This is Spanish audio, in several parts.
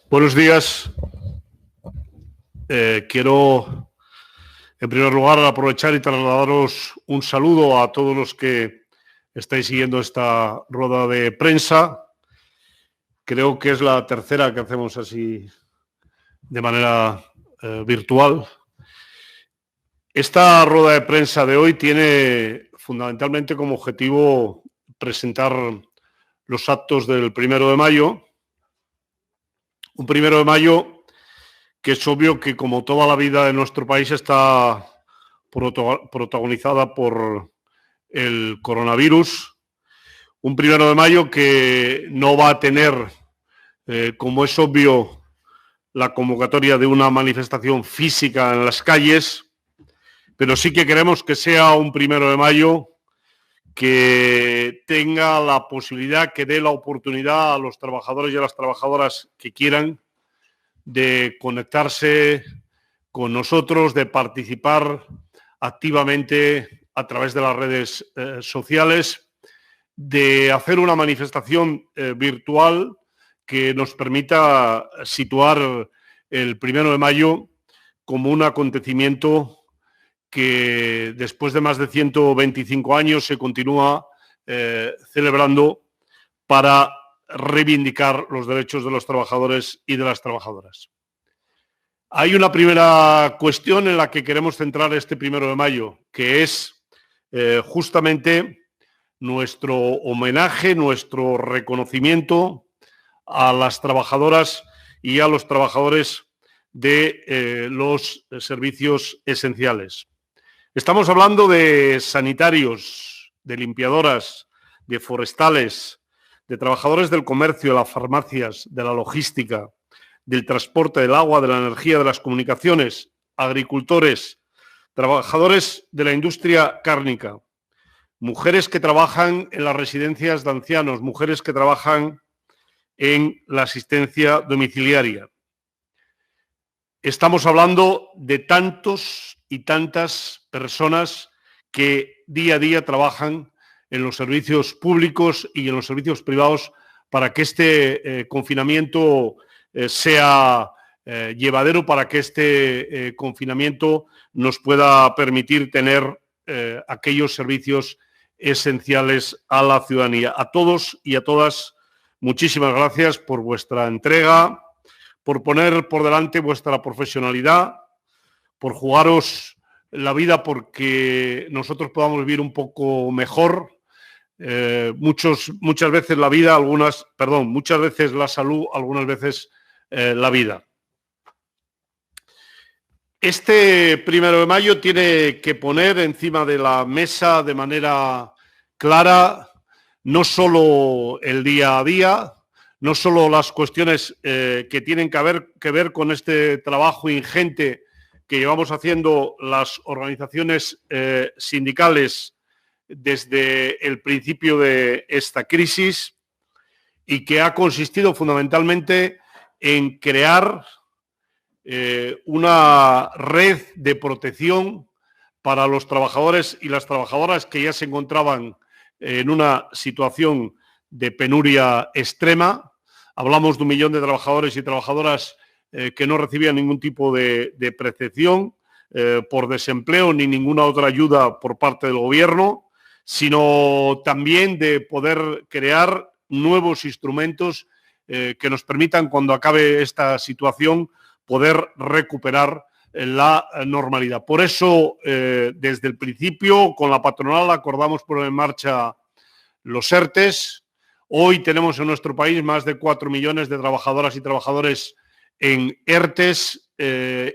Buenos días. Quiero, en primer lugar, aprovechar y trasladaros un saludo a todos los que estáis siguiendo esta rueda de prensa. Creo que es la tercera que hacemos así de manera virtual. Esta rueda de prensa de hoy tiene fundamentalmente como objetivo presentar los actos del 1 de mayo. Un 1 de mayo que es obvio que, como toda la vida de nuestro país, está protagonizada por el coronavirus. Un 1 de mayo que no va a tener, como es obvio, la convocatoria de una manifestación física en las calles, pero sí que queremos que sea un 1 de mayo que tenga la posibilidad, que dé la oportunidad a los trabajadores y a las trabajadoras que quieran de conectarse con nosotros, de participar activamente a través de las redes sociales, de hacer una manifestación virtual que nos permita situar el 1 de mayo como un acontecimiento que después de más de 125 años se continúa celebrando para reivindicar los derechos de los trabajadores y de las trabajadoras. Hay una primera cuestión en la que queremos centrar este 1 de mayo, que es justamente nuestro homenaje, nuestro reconocimiento a las trabajadoras y a los trabajadores de los servicios esenciales. Estamos hablando de sanitarios, de limpiadoras, de forestales, de trabajadores del comercio, de las farmacias, de la logística, del transporte, del agua, de la energía, de las comunicaciones, agricultores, trabajadores de la industria cárnica, mujeres que trabajan en las residencias de ancianos, mujeres que trabajan en la asistencia domiciliaria. Estamos hablando de tantos y tantas personas que día a día trabajan en los servicios públicos y en los servicios privados para que este confinamiento sea llevadero, para que este confinamiento nos pueda permitir tener aquellos servicios esenciales a la ciudadanía. A todos y a todas, muchísimas gracias por vuestra entrega, por poner por delante vuestra profesionalidad, por jugaros la vida porque nosotros podamos vivir un poco mejor. Muchas veces la vida, muchas veces la salud, algunas veces la vida. Este 1 de mayo tiene que poner encima de la mesa de manera clara no solo el día a día, no solo las cuestiones que tienen que ver con este trabajo ingente que llevamos haciendo las organizaciones sindicales desde el principio de esta crisis y que ha consistido fundamentalmente en crear una red de protección para los trabajadores y las trabajadoras que ya se encontraban en una situación de penuria extrema. Hablamos de 1 millón de trabajadores y trabajadoras que no recibían ningún tipo de prestación por desempleo ni ninguna otra ayuda por parte del gobierno, sino también de poder crear nuevos instrumentos que nos permitan, cuando acabe esta situación, poder recuperar la normalidad. Por eso, desde el principio, con la patronal acordamos poner en marcha los ERTES. Hoy tenemos en nuestro país más de 4 millones de trabajadoras y trabajadores en ERTES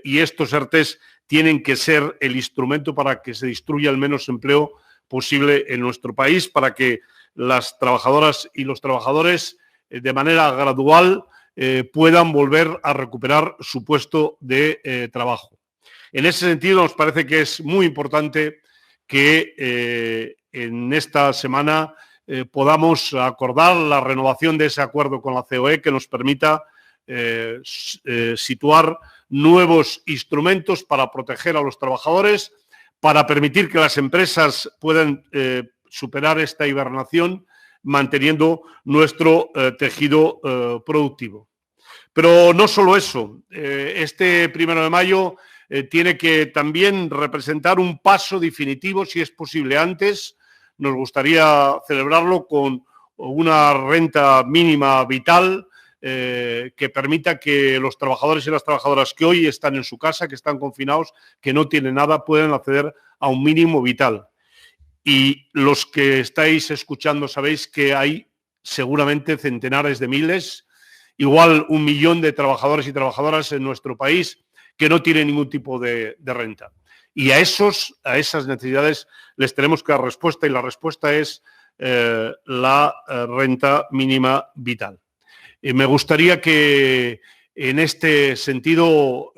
y estos ERTES tienen que ser el instrumento para que se destruya el menos empleo posible en nuestro país, para que las trabajadoras y los trabajadores de manera gradual puedan volver a recuperar su puesto de trabajo. En ese sentido, nos parece que es muy importante que en esta semana podamos acordar la renovación de ese acuerdo con la COE que nos permita situar nuevos instrumentos para proteger a los trabajadores, para permitir que las empresas puedan superar esta hibernación manteniendo nuestro tejido productivo. Pero no solo eso, este 1 de mayo tiene que también representar un paso definitivo, si es posible antes. Nos gustaría celebrarlo con una renta mínima vital que permita que los trabajadores y las trabajadoras que hoy están en su casa, que están confinados, que no tienen nada, puedan acceder a un mínimo vital. Y los que estáis escuchando sabéis que hay seguramente centenares de miles, igual 1 millón de trabajadores y trabajadoras en nuestro país que no tienen ningún tipo de renta. Y a esas necesidades les tenemos que dar respuesta, y la respuesta es la renta mínima vital. Me gustaría que en este sentido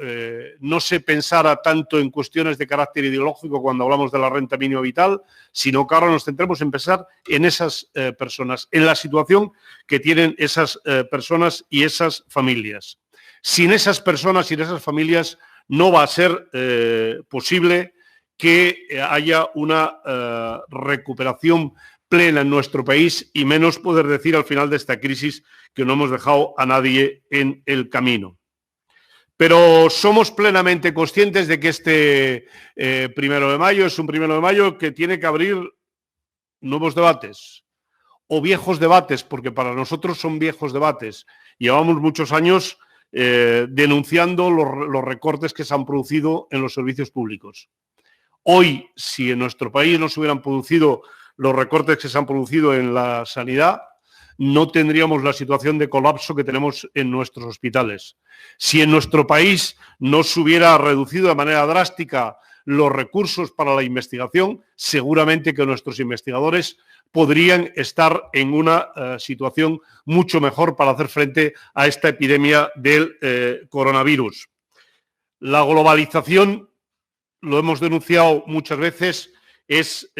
no se pensara tanto en cuestiones de carácter ideológico cuando hablamos de la renta mínima vital, sino que ahora nos centremos en pensar en esas personas, en la situación que tienen esas personas y esas familias. Sin esas personas y esas familias no va a ser posible que haya una recuperación plena en nuestro país, y menos poder decir al final de esta crisis que no hemos dejado a nadie en el camino. Pero somos plenamente conscientes de que este 1 de mayo es un 1 de mayo que tiene que abrir nuevos debates o viejos debates, porque para nosotros son viejos debates. Llevamos muchos años denunciando los recortes que se han producido en los servicios públicos. Hoy, si en nuestro país no se hubieran producido los recortes que se han producido en la sanidad, no tendríamos la situación de colapso que tenemos en nuestros hospitales. Si en nuestro país no se hubiera reducido de manera drástica los recursos para la investigación, seguramente que nuestros investigadores podrían estar en una situación mucho mejor para hacer frente a esta epidemia del coronavirus. La globalización, lo hemos denunciado muchas veces, es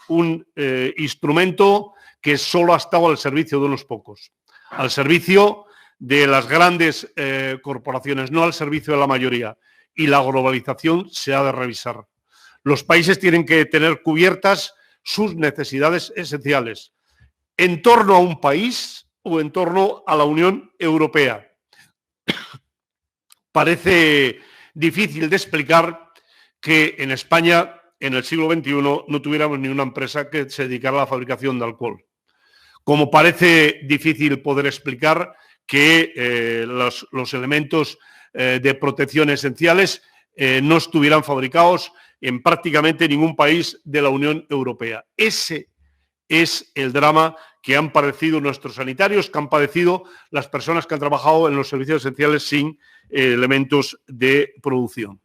un instrumento que solo ha estado al servicio de unos pocos, al servicio de las grandes corporaciones, no al servicio de la mayoría. Y la globalización se ha de revisar. Los países tienen que tener cubiertas sus necesidades esenciales en torno a un país o en torno a la Unión Europea. Parece difícil de explicar que en España, en el siglo XXI, no tuviéramos ni una empresa que se dedicara a la fabricación de alcohol. Como parece difícil poder explicar que los elementos de protección esenciales no estuvieran fabricados en prácticamente ningún país de la Unión Europea. Ese es el drama que han padecido nuestros sanitarios, que han padecido las personas que han trabajado en los servicios esenciales sin elementos de producción.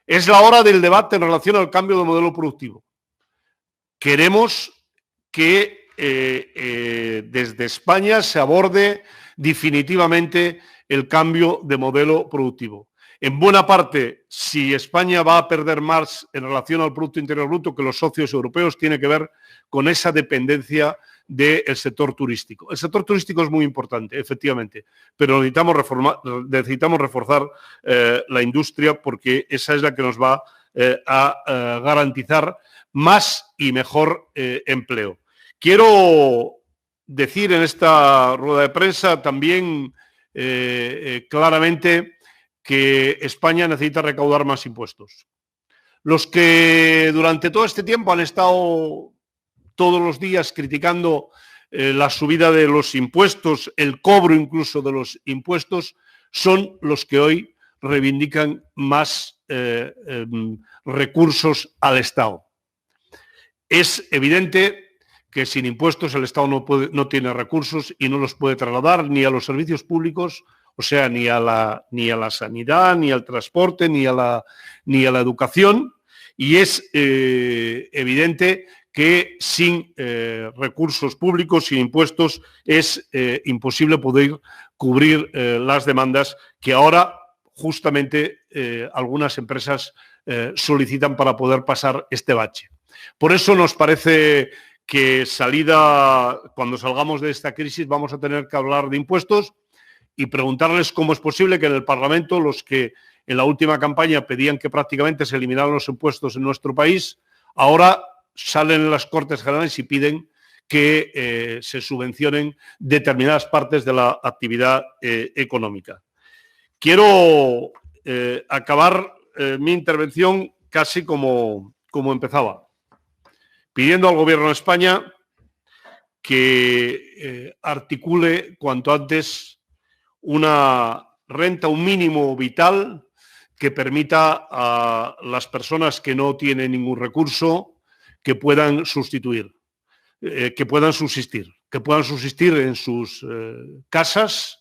Es la hora del debate en relación al cambio de modelo productivo. Queremos que desde España se aborde definitivamente el cambio de modelo productivo. En buena parte, si España va a perder más en relación al Producto Interior Bruto que los socios europeos, tiene que ver con esa dependencia del sector turístico. El sector turístico es muy importante, efectivamente, pero necesitamos reforzar la industria, porque esa es la que nos va a garantizar más y mejor empleo. Quiero decir en esta rueda de prensa también claramente que España necesita recaudar más impuestos. Los que durante todo este tiempo han estado todos los días criticando la subida de los impuestos, el cobro incluso de los impuestos, son los que hoy reivindican más recursos al Estado. Es evidente que sin impuestos el Estado no tiene recursos y no los puede trasladar ni a los servicios públicos, o sea, ni a la sanidad, ni al transporte, ni a la educación, y es evidente que sin recursos públicos, sin impuestos, es imposible poder cubrir las demandas que ahora justamente algunas empresas solicitan para poder pasar este bache. Por eso nos parece que cuando salgamos de esta crisis, vamos a tener que hablar de impuestos y preguntarles cómo es posible que en el Parlamento los que en la última campaña pedían que prácticamente se eliminaran los impuestos en nuestro país, ahora salen en las Cortes Generales y piden que se subvencionen determinadas partes de la actividad económica. Quiero acabar mi intervención casi como empezaba, pidiendo al Gobierno de España que articule cuanto antes una renta, un mínimo vital que permita a las personas que no tienen ningún recurso que puedan sustituir, que puedan subsistir en sus casas.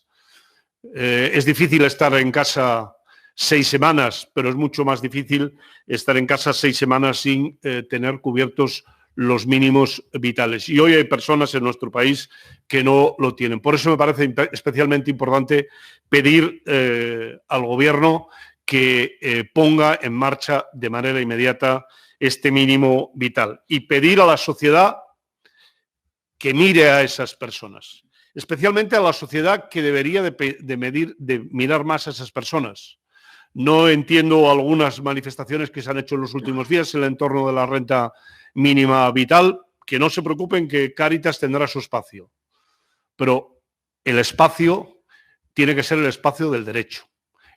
Es difícil estar en casa 6 semanas, pero es mucho más difícil estar en casa 6 semanas sin tener cubiertos los mínimos vitales. Y hoy hay personas en nuestro país que no lo tienen. Por eso me parece especialmente importante pedir al Gobierno que ponga en marcha de manera inmediata este mínimo vital y pedir a la sociedad que mire a esas personas, especialmente a la sociedad que debería de mirar más a esas personas. No entiendo algunas manifestaciones que se han hecho en los últimos días en el entorno de la renta mínima vital, que no se preocupen, que Cáritas tendrá su espacio. Pero el espacio tiene que ser el espacio del derecho.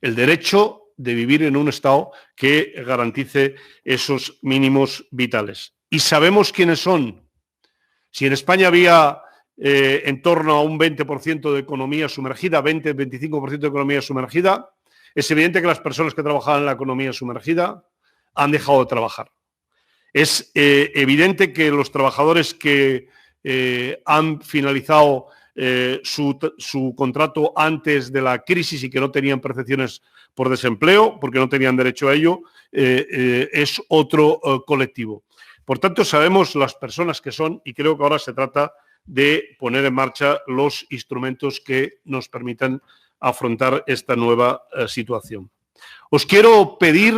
El derecho de vivir en un Estado que garantice esos mínimos vitales. Y sabemos quiénes son. Si en España había en torno a un 20% de economía sumergida, 20-25% de economía sumergida, es evidente que las personas que trabajaban en la economía sumergida han dejado de trabajar. Es evidente que los trabajadores que han finalizado su contrato antes de la crisis y que no tenían percepciones por desempleo, porque no tenían derecho a ello, es otro colectivo. Por tanto, sabemos las personas que son y creo que ahora se trata de poner en marcha los instrumentos que nos permitan afrontar esta nueva situación. Os quiero pedir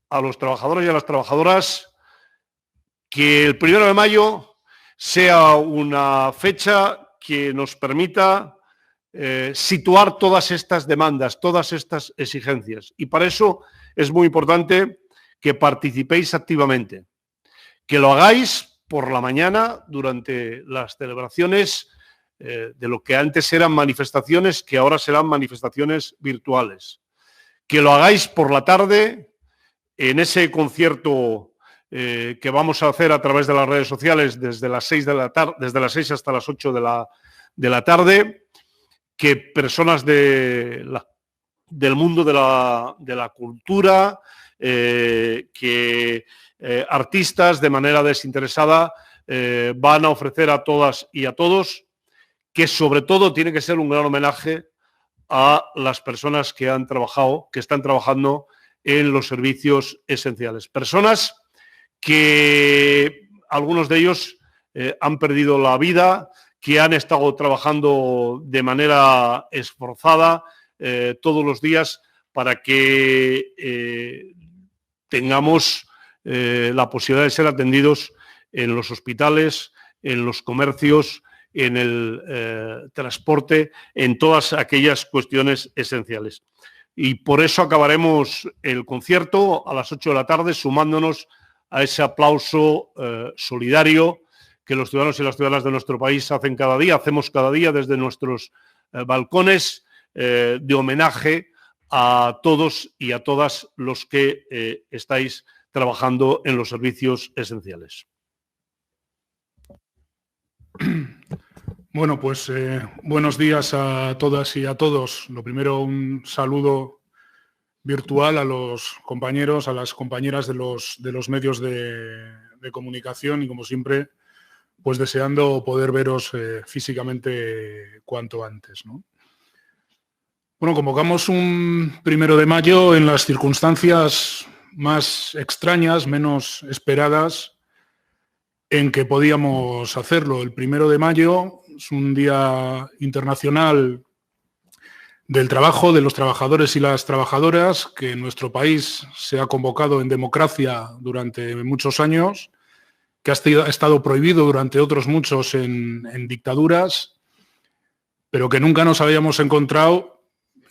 a los trabajadores y a las trabajadoras que el 1 de mayo sea una fecha que nos permita situar todas estas demandas, todas estas exigencias. Y para eso es muy importante que participéis activamente, que lo hagáis por la mañana durante las celebraciones de lo que antes eran manifestaciones, que ahora serán manifestaciones virtuales. Que lo hagáis por la tarde en ese concierto que vamos a hacer a través de las redes sociales desde las 6 de la tarde, desde las 6 hasta las 8 de la tarde, que personas del mundo de la cultura, que artistas de manera desinteresada van a ofrecer a todas y a todos, que sobre todo tiene que ser un gran homenaje a las personas que han trabajado, que están trabajando en los servicios esenciales. Personas que algunos de ellos han perdido la vida, que han estado trabajando de manera esforzada todos los días para que tengamos la posibilidad de ser atendidos en los hospitales, en los comercios, en el transporte, en todas aquellas cuestiones esenciales. Y por eso acabaremos el concierto a las 8 de la tarde sumándonos a ese aplauso solidario que los ciudadanos y las ciudadanas de nuestro país hacen cada día, hacemos cada día desde nuestros balcones de homenaje a todos y a todas los que estáis trabajando en los servicios esenciales. Bueno, pues buenos días a todas y a todos. Lo primero, un saludo virtual a los compañeros, a las compañeras de los medios de comunicación y, como siempre, pues deseando poder veros físicamente cuanto antes, ¿no? Bueno, convocamos un 1 de mayo en las circunstancias más extrañas, menos esperadas, en que podíamos hacerlo. El 1 de mayo es un día internacional del trabajo, de los trabajadores y las trabajadoras, que en nuestro país se ha convocado en democracia durante muchos años, que ha estado prohibido durante otros muchos en dictaduras, pero que nunca nos habíamos encontrado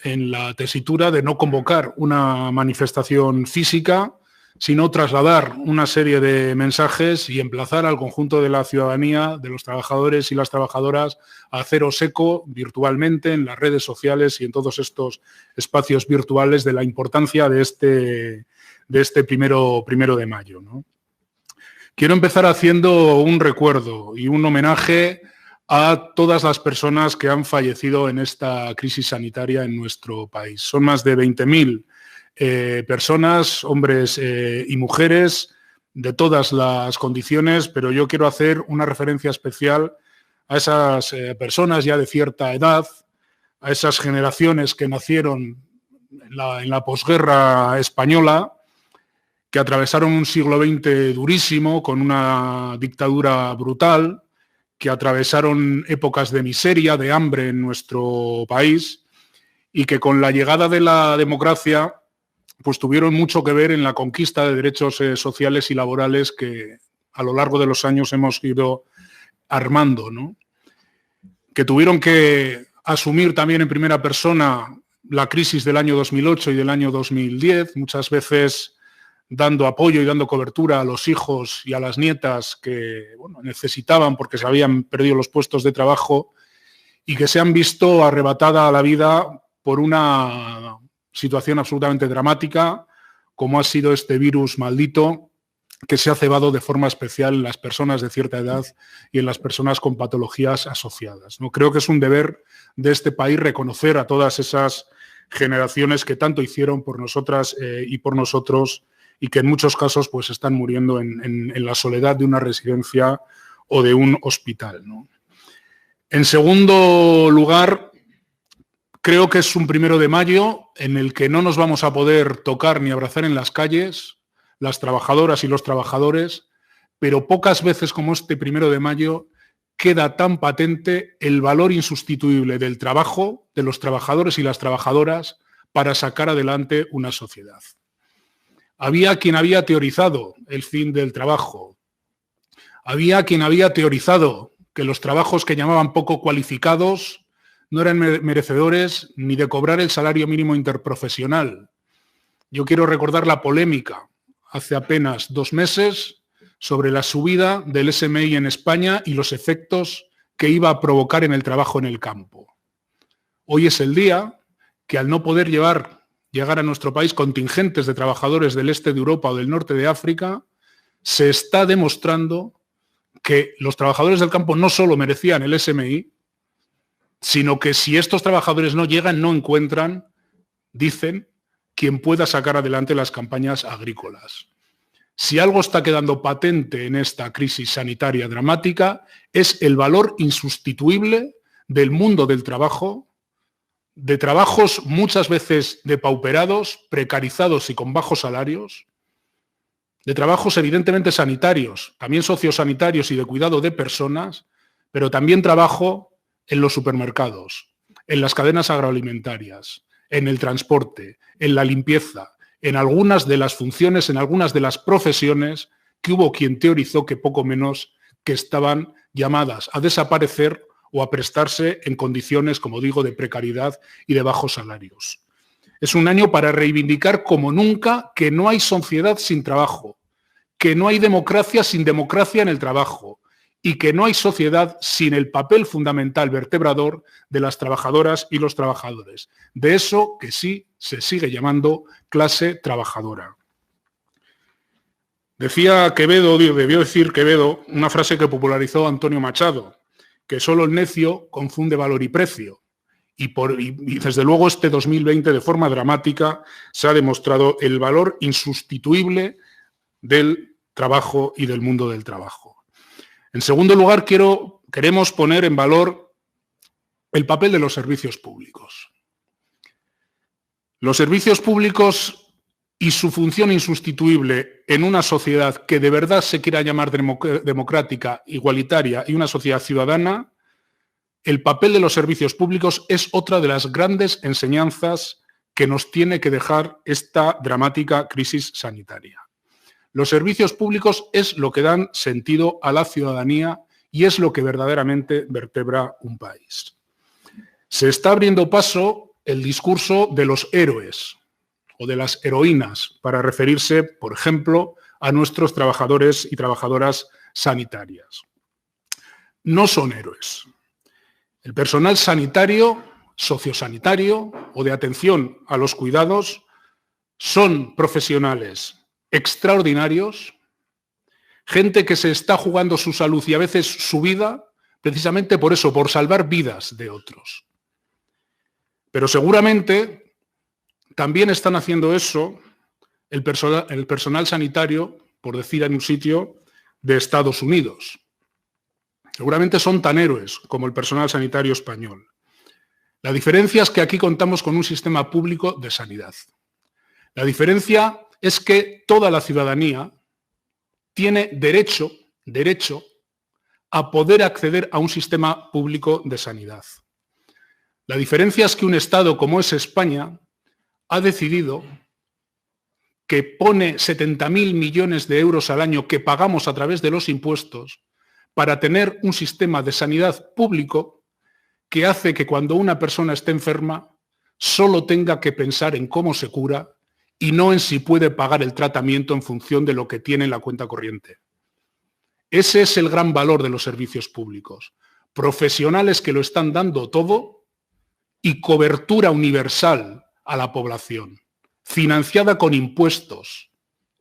en la tesitura de no convocar una manifestación física, sino trasladar una serie de mensajes y emplazar al conjunto de la ciudadanía, de los trabajadores y las trabajadoras, a haceros eco virtualmente en las redes sociales y en todos estos espacios virtuales de la importancia de este primero de mayo, ¿no? Quiero empezar haciendo un recuerdo y un homenaje a todas las personas que han fallecido en esta crisis sanitaria en nuestro país. Son más de 20.000 personas, hombres y mujeres, de todas las condiciones, pero yo quiero hacer una referencia especial a esas personas ya de cierta edad, a esas generaciones que nacieron en la posguerra española, que atravesaron un siglo XX durísimo, con una dictadura brutal, que atravesaron épocas de miseria, de hambre en nuestro país, y que con la llegada de la democracia pues tuvieron mucho que ver en la conquista de derechos sociales y laborales que a lo largo de los años hemos ido armando, ¿no? Que tuvieron que asumir también en primera persona la crisis del año 2008 y del año 2010, muchas veces dando apoyo y dando cobertura a los hijos y a las nietas que necesitaban porque se habían perdido los puestos de trabajo y que se han visto arrebatada a la vida por una situación absolutamente dramática, como ha sido este virus maldito que se ha cebado de forma especial en las personas de cierta edad y en las personas con patologías asociadas, ¿no? Creo que es un deber de este país reconocer a todas esas generaciones que tanto hicieron por nosotras y por nosotros y que en muchos casos pues están muriendo en la soledad de una residencia o de un hospital, ¿no? En segundo lugar, creo que es un 1 de mayo en el que no nos vamos a poder tocar ni abrazar en las calles, las trabajadoras y los trabajadores, pero pocas veces como este 1 de mayo queda tan patente el valor insustituible del trabajo, de los trabajadores y las trabajadoras, para sacar adelante una sociedad. Había quien había teorizado el fin del trabajo. Había quien había teorizado que los trabajos que llamaban poco cualificados no eran merecedores ni de cobrar el salario mínimo interprofesional. Yo quiero recordar la polémica hace apenas 2 meses sobre la subida del SMI en España y los efectos que iba a provocar en el trabajo en el campo. Hoy es el día que al no poder llegar a nuestro país contingentes de trabajadores del este de Europa o del norte de África, se está demostrando que los trabajadores del campo no solo merecían el SMI, sino que si estos trabajadores no llegan, no encuentran, dicen, quien pueda sacar adelante las campañas agrícolas. Si algo está quedando patente en esta crisis sanitaria dramática, es el valor insustituible del mundo del trabajo, de trabajos muchas veces depauperados, precarizados y con bajos salarios, de trabajos evidentemente sanitarios, también sociosanitarios y de cuidado de personas, pero también trabajo en los supermercados, en las cadenas agroalimentarias, en el transporte, en la limpieza, en algunas de las funciones, en algunas de las profesiones que hubo quien teorizó que poco menos que estaban llamadas a desaparecer o a prestarse en condiciones, como digo, de precariedad y de bajos salarios. Es un año para reivindicar como nunca que no hay sociedad sin trabajo, que no hay democracia sin democracia en el trabajo y que no hay sociedad sin el papel fundamental vertebrador de las trabajadoras y los trabajadores, de eso que sí se sigue llamando clase trabajadora. Decía Quevedo, debió decir Quevedo, una frase que popularizó Antonio Machado, que solo el necio confunde valor y precio. Y desde luego este 2020 de forma dramática se ha demostrado el valor insustituible del trabajo y del mundo del trabajo. En segundo lugar, queremos poner en valor el papel de los servicios públicos. Los servicios públicos y su función insustituible en una sociedad que de verdad se quiera llamar democrática, igualitaria y una sociedad ciudadana, el papel de los servicios públicos es otra de las grandes enseñanzas que nos tiene que dejar esta dramática crisis sanitaria. Los servicios públicos es lo que dan sentido a la ciudadanía y es lo que verdaderamente vertebra un país. Se está abriendo paso el discurso de los héroes. o de las heroínas, para referirse, por ejemplo, a nuestros trabajadores y trabajadoras sanitarias. No son héroes. El personal sanitario, sociosanitario o de atención a los cuidados son profesionales extraordinarios, gente que se está jugando su salud y a veces su vida, precisamente por eso, por salvar vidas de otros. Pero seguramente también están haciendo eso el personal sanitario, por decir en un sitio, de Estados Unidos. Seguramente son tan héroes como el personal sanitario español. La diferencia es que aquí contamos con un sistema público de sanidad. La diferencia es que toda la ciudadanía tiene derecho a poder acceder a un sistema público de sanidad. La diferencia es que un Estado como es España ha decidido que pone 70.000 millones de euros al año que pagamos a través de los impuestos para tener un sistema de sanidad público que hace que cuando una persona esté enferma solo tenga que pensar en cómo se cura y no en si puede pagar el tratamiento en función de lo que tiene en la cuenta corriente. Ese es el gran valor de los servicios públicos. Profesionales que lo están dando todo y cobertura universal a la población, financiada con impuestos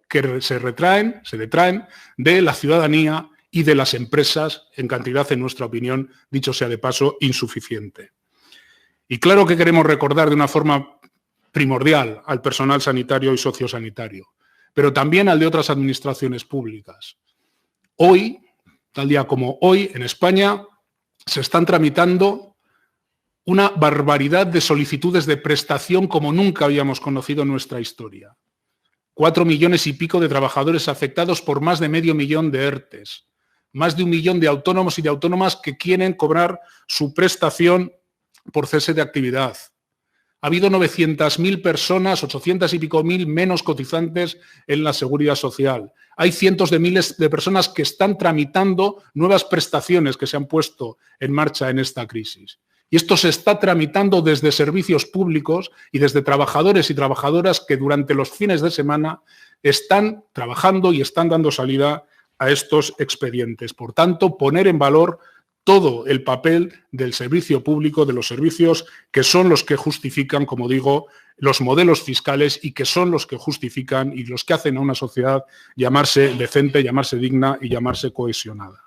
que se detraen de la ciudadanía y de las empresas en cantidad, en nuestra opinión, dicho sea de paso, insuficiente. Y claro que queremos recordar de una forma primordial al personal sanitario y sociosanitario, pero también al de otras administraciones públicas. Hoy, tal día como hoy, en España, se están tramitando una barbaridad de solicitudes de prestación como nunca habíamos conocido en nuestra historia. 4 millones y pico de trabajadores afectados por más de medio millón de ERTEs. Más de 1 millón de autónomos y de autónomas que quieren cobrar su prestación por cese de actividad. Ha habido 900.000 personas, 800 y pico mil menos cotizantes en la Seguridad Social. Hay cientos de miles de personas que están tramitando nuevas prestaciones que se han puesto en marcha en esta crisis. Y esto se está tramitando desde servicios públicos y desde trabajadores y trabajadoras que durante los fines de semana están trabajando y están dando salida a estos expedientes. Por tanto, poner en valor todo el papel del servicio público, de los servicios que son los que justifican, como digo, los modelos fiscales y que son los que justifican y los que hacen a una sociedad llamarse decente, llamarse digna y llamarse cohesionada.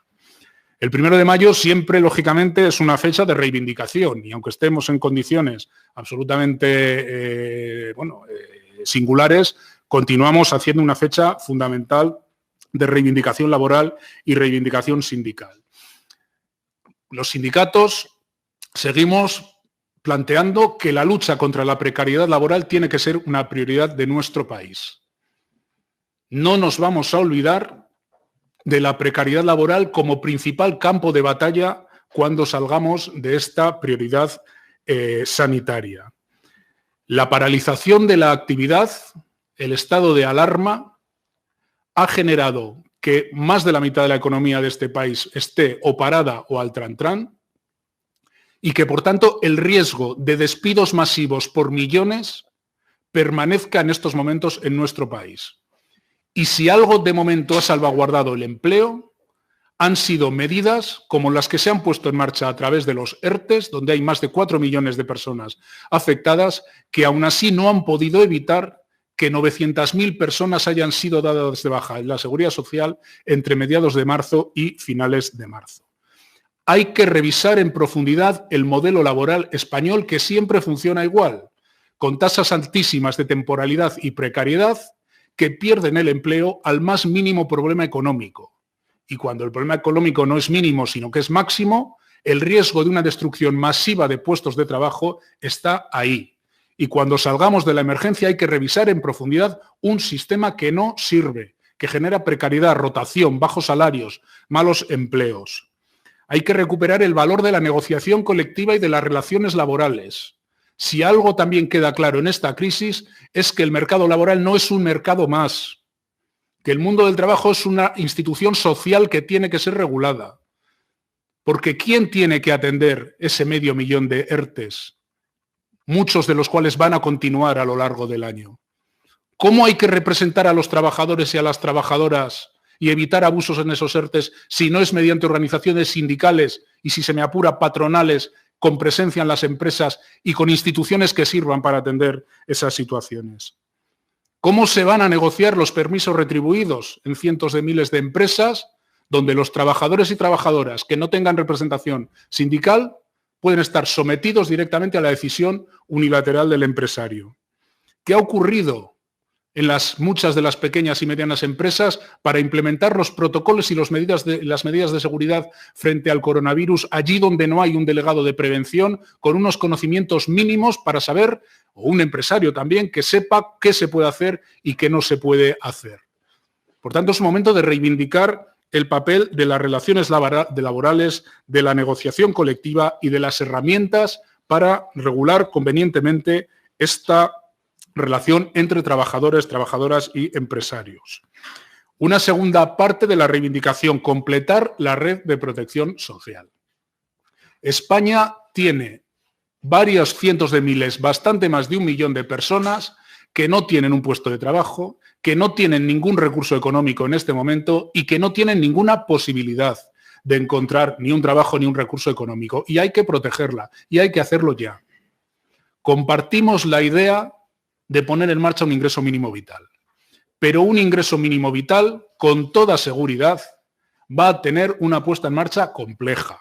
El 1 de mayo siempre, lógicamente, es una fecha de reivindicación y aunque estemos en condiciones absolutamente singulares, continuamos haciendo una fecha fundamental de reivindicación laboral y reivindicación sindical. Los sindicatos seguimos planteando que la lucha contra la precariedad laboral tiene que ser una prioridad de nuestro país. No nos vamos a olvidar de la precariedad laboral como principal campo de batalla cuando salgamos de esta prioridad sanitaria. La paralización de la actividad, el estado de alarma, ha generado que más de la mitad de la economía de este país esté o parada o al trantrán y que, por tanto, el riesgo de despidos masivos por millones permanezca en estos momentos en nuestro país. Y si algo de momento ha salvaguardado el empleo, han sido medidas como las que se han puesto en marcha a través de los ERTEs, donde hay más de 4 millones de personas afectadas, que aún así no han podido evitar que 900.000 personas hayan sido dadas de baja en la Seguridad Social entre mediados de marzo y finales de marzo. Hay que revisar en profundidad el modelo laboral español que siempre funciona igual, con tasas altísimas de temporalidad y precariedad que pierden el empleo al más mínimo problema económico. Y cuando el problema económico no es mínimo, sino que es máximo, el riesgo de una destrucción masiva de puestos de trabajo está ahí. Y cuando salgamos de la emergencia hay que revisar en profundidad un sistema que no sirve, que genera precariedad, rotación, bajos salarios, malos empleos. Hay que recuperar el valor de la negociación colectiva y de las relaciones laborales. Si algo también queda claro en esta crisis es que el mercado laboral no es un mercado más, que el mundo del trabajo es una institución social que tiene que ser regulada. Porque ¿quién tiene que atender ese medio millón de ERTEs? Muchos de los cuales van a continuar a lo largo del año. ¿Cómo hay que representar a los trabajadores y a las trabajadoras y evitar abusos en esos ERTEs si no es mediante organizaciones sindicales y, si se me apura, patronales con presencia en las empresas y con instituciones que sirvan para atender esas situaciones? ¿Cómo se van a negociar los permisos retribuidos en cientos de miles de empresas donde los trabajadores y trabajadoras que no tengan representación sindical pueden estar sometidos directamente a la decisión unilateral del empresario? ¿Qué ha ocurrido en muchas de las pequeñas y medianas empresas para implementar los protocolos y las medidas de seguridad frente al coronavirus allí donde no hay un delegado de prevención con unos conocimientos mínimos para saber, o un empresario también, que sepa qué se puede hacer y qué no se puede hacer? Por tanto, es un momento de reivindicar el papel de las relaciones laborales, de la negociación colectiva y de las herramientas para regular convenientemente esta relación entre trabajadores, trabajadoras y empresarios. Una segunda parte de la reivindicación, completar la red de protección social. España tiene varios cientos de miles, bastante más de 1 millón de personas que no tienen un puesto de trabajo, que no tienen ningún recurso económico en este momento y que no tienen ninguna posibilidad de encontrar ni un trabajo ni un recurso económico. Y hay que protegerla y hay que hacerlo ya. Compartimos la idea de poner en marcha un ingreso mínimo vital. Pero un ingreso mínimo vital, con toda seguridad, va a tener una puesta en marcha compleja.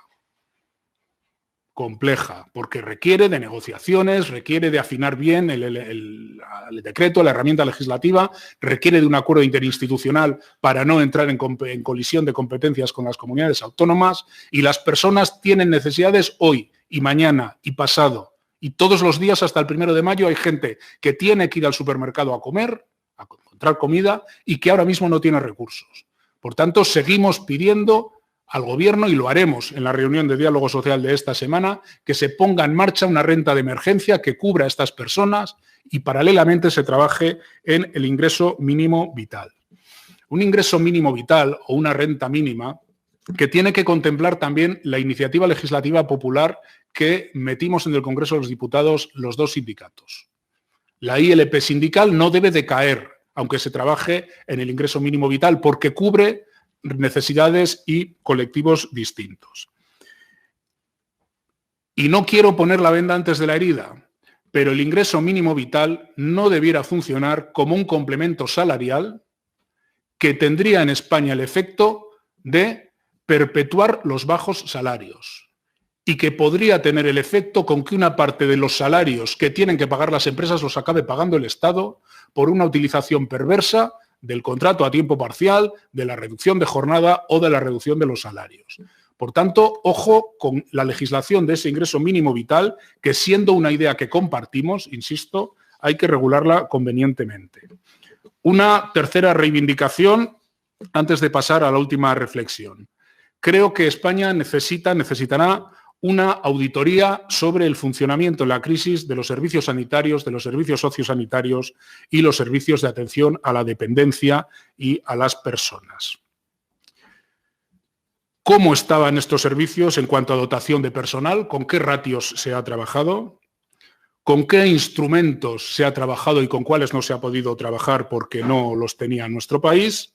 Compleja, porque requiere de negociaciones, requiere de afinar bien el decreto, la herramienta legislativa, requiere de un acuerdo interinstitucional para no entrar en colisión de competencias con las comunidades autónomas, y las personas tienen necesidades hoy y mañana y pasado. Y todos los días hasta el 1 de mayo hay gente que tiene que ir al supermercado a comer, a encontrar comida, y que ahora mismo no tiene recursos. Por tanto, seguimos pidiendo al Gobierno, y lo haremos en la reunión de diálogo social de esta semana, que se ponga en marcha una renta de emergencia que cubra a estas personas y paralelamente se trabaje en el ingreso mínimo vital. Un ingreso mínimo vital o una renta mínima que tiene que contemplar también la iniciativa legislativa popular que metimos en el Congreso de los Diputados los dos sindicatos. La ILP sindical no debe decaer, aunque se trabaje en el ingreso mínimo vital, porque cubre necesidades y colectivos distintos. Y no quiero poner la venda antes de la herida, pero el ingreso mínimo vital no debiera funcionar como un complemento salarial que tendría en España el efecto de perpetuar los bajos salarios y que podría tener el efecto con que una parte de los salarios que tienen que pagar las empresas los acabe pagando el Estado por una utilización perversa del contrato a tiempo parcial, de la reducción de jornada o de la reducción de los salarios. Por tanto, ojo con la legislación de ese ingreso mínimo vital, que siendo una idea que compartimos, insisto, hay que regularla convenientemente. Una tercera reivindicación, antes de pasar a la última reflexión. Creo que España necesitará una auditoría sobre el funcionamiento en la crisis de los servicios sanitarios, de los servicios sociosanitarios y los servicios de atención a la dependencia y a las personas. ¿Cómo estaban estos servicios en cuanto a dotación de personal? ¿Con qué ratios se ha trabajado? ¿Con qué instrumentos se ha trabajado y con cuáles no se ha podido trabajar porque no los tenía nuestro país?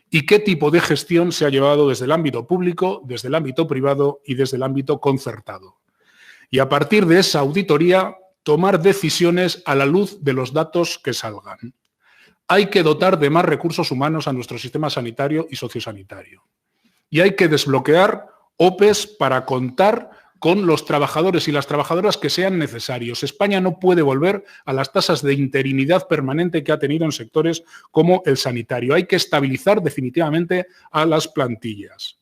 ¿Y qué tipo de gestión se ha llevado desde el ámbito público, desde el ámbito privado y desde el ámbito concertado? Y a partir de esa auditoría, tomar decisiones a la luz de los datos que salgan. Hay que dotar de más recursos humanos a nuestro sistema sanitario y sociosanitario. Y hay que desbloquear OPEs para contar con los trabajadores y las trabajadoras que sean necesarios. España no puede volver a las tasas de interinidad permanente que ha tenido en sectores como el sanitario. Hay que estabilizar definitivamente a las plantillas.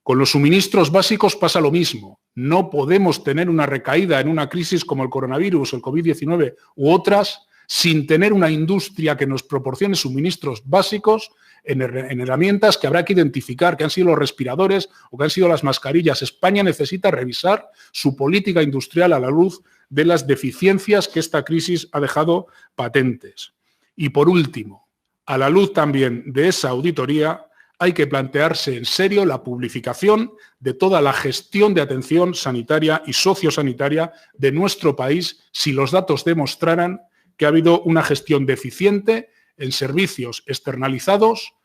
Con los suministros básicos pasa lo mismo. No podemos tener una recaída en una crisis como el coronavirus, el COVID-19 u otras sin tener una industria que nos proporcione suministros básicos en herramientas que habrá que identificar, que han sido los respiradores o que han sido las mascarillas. España necesita revisar su política industrial a la luz de las deficiencias que esta crisis ha dejado patentes. Y por último, a la luz también de esa auditoría, hay que plantearse en serio la publificación de toda la gestión de atención sanitaria y sociosanitaria de nuestro país si los datos demostraran que ha habido una gestión deficiente en servicios externalizados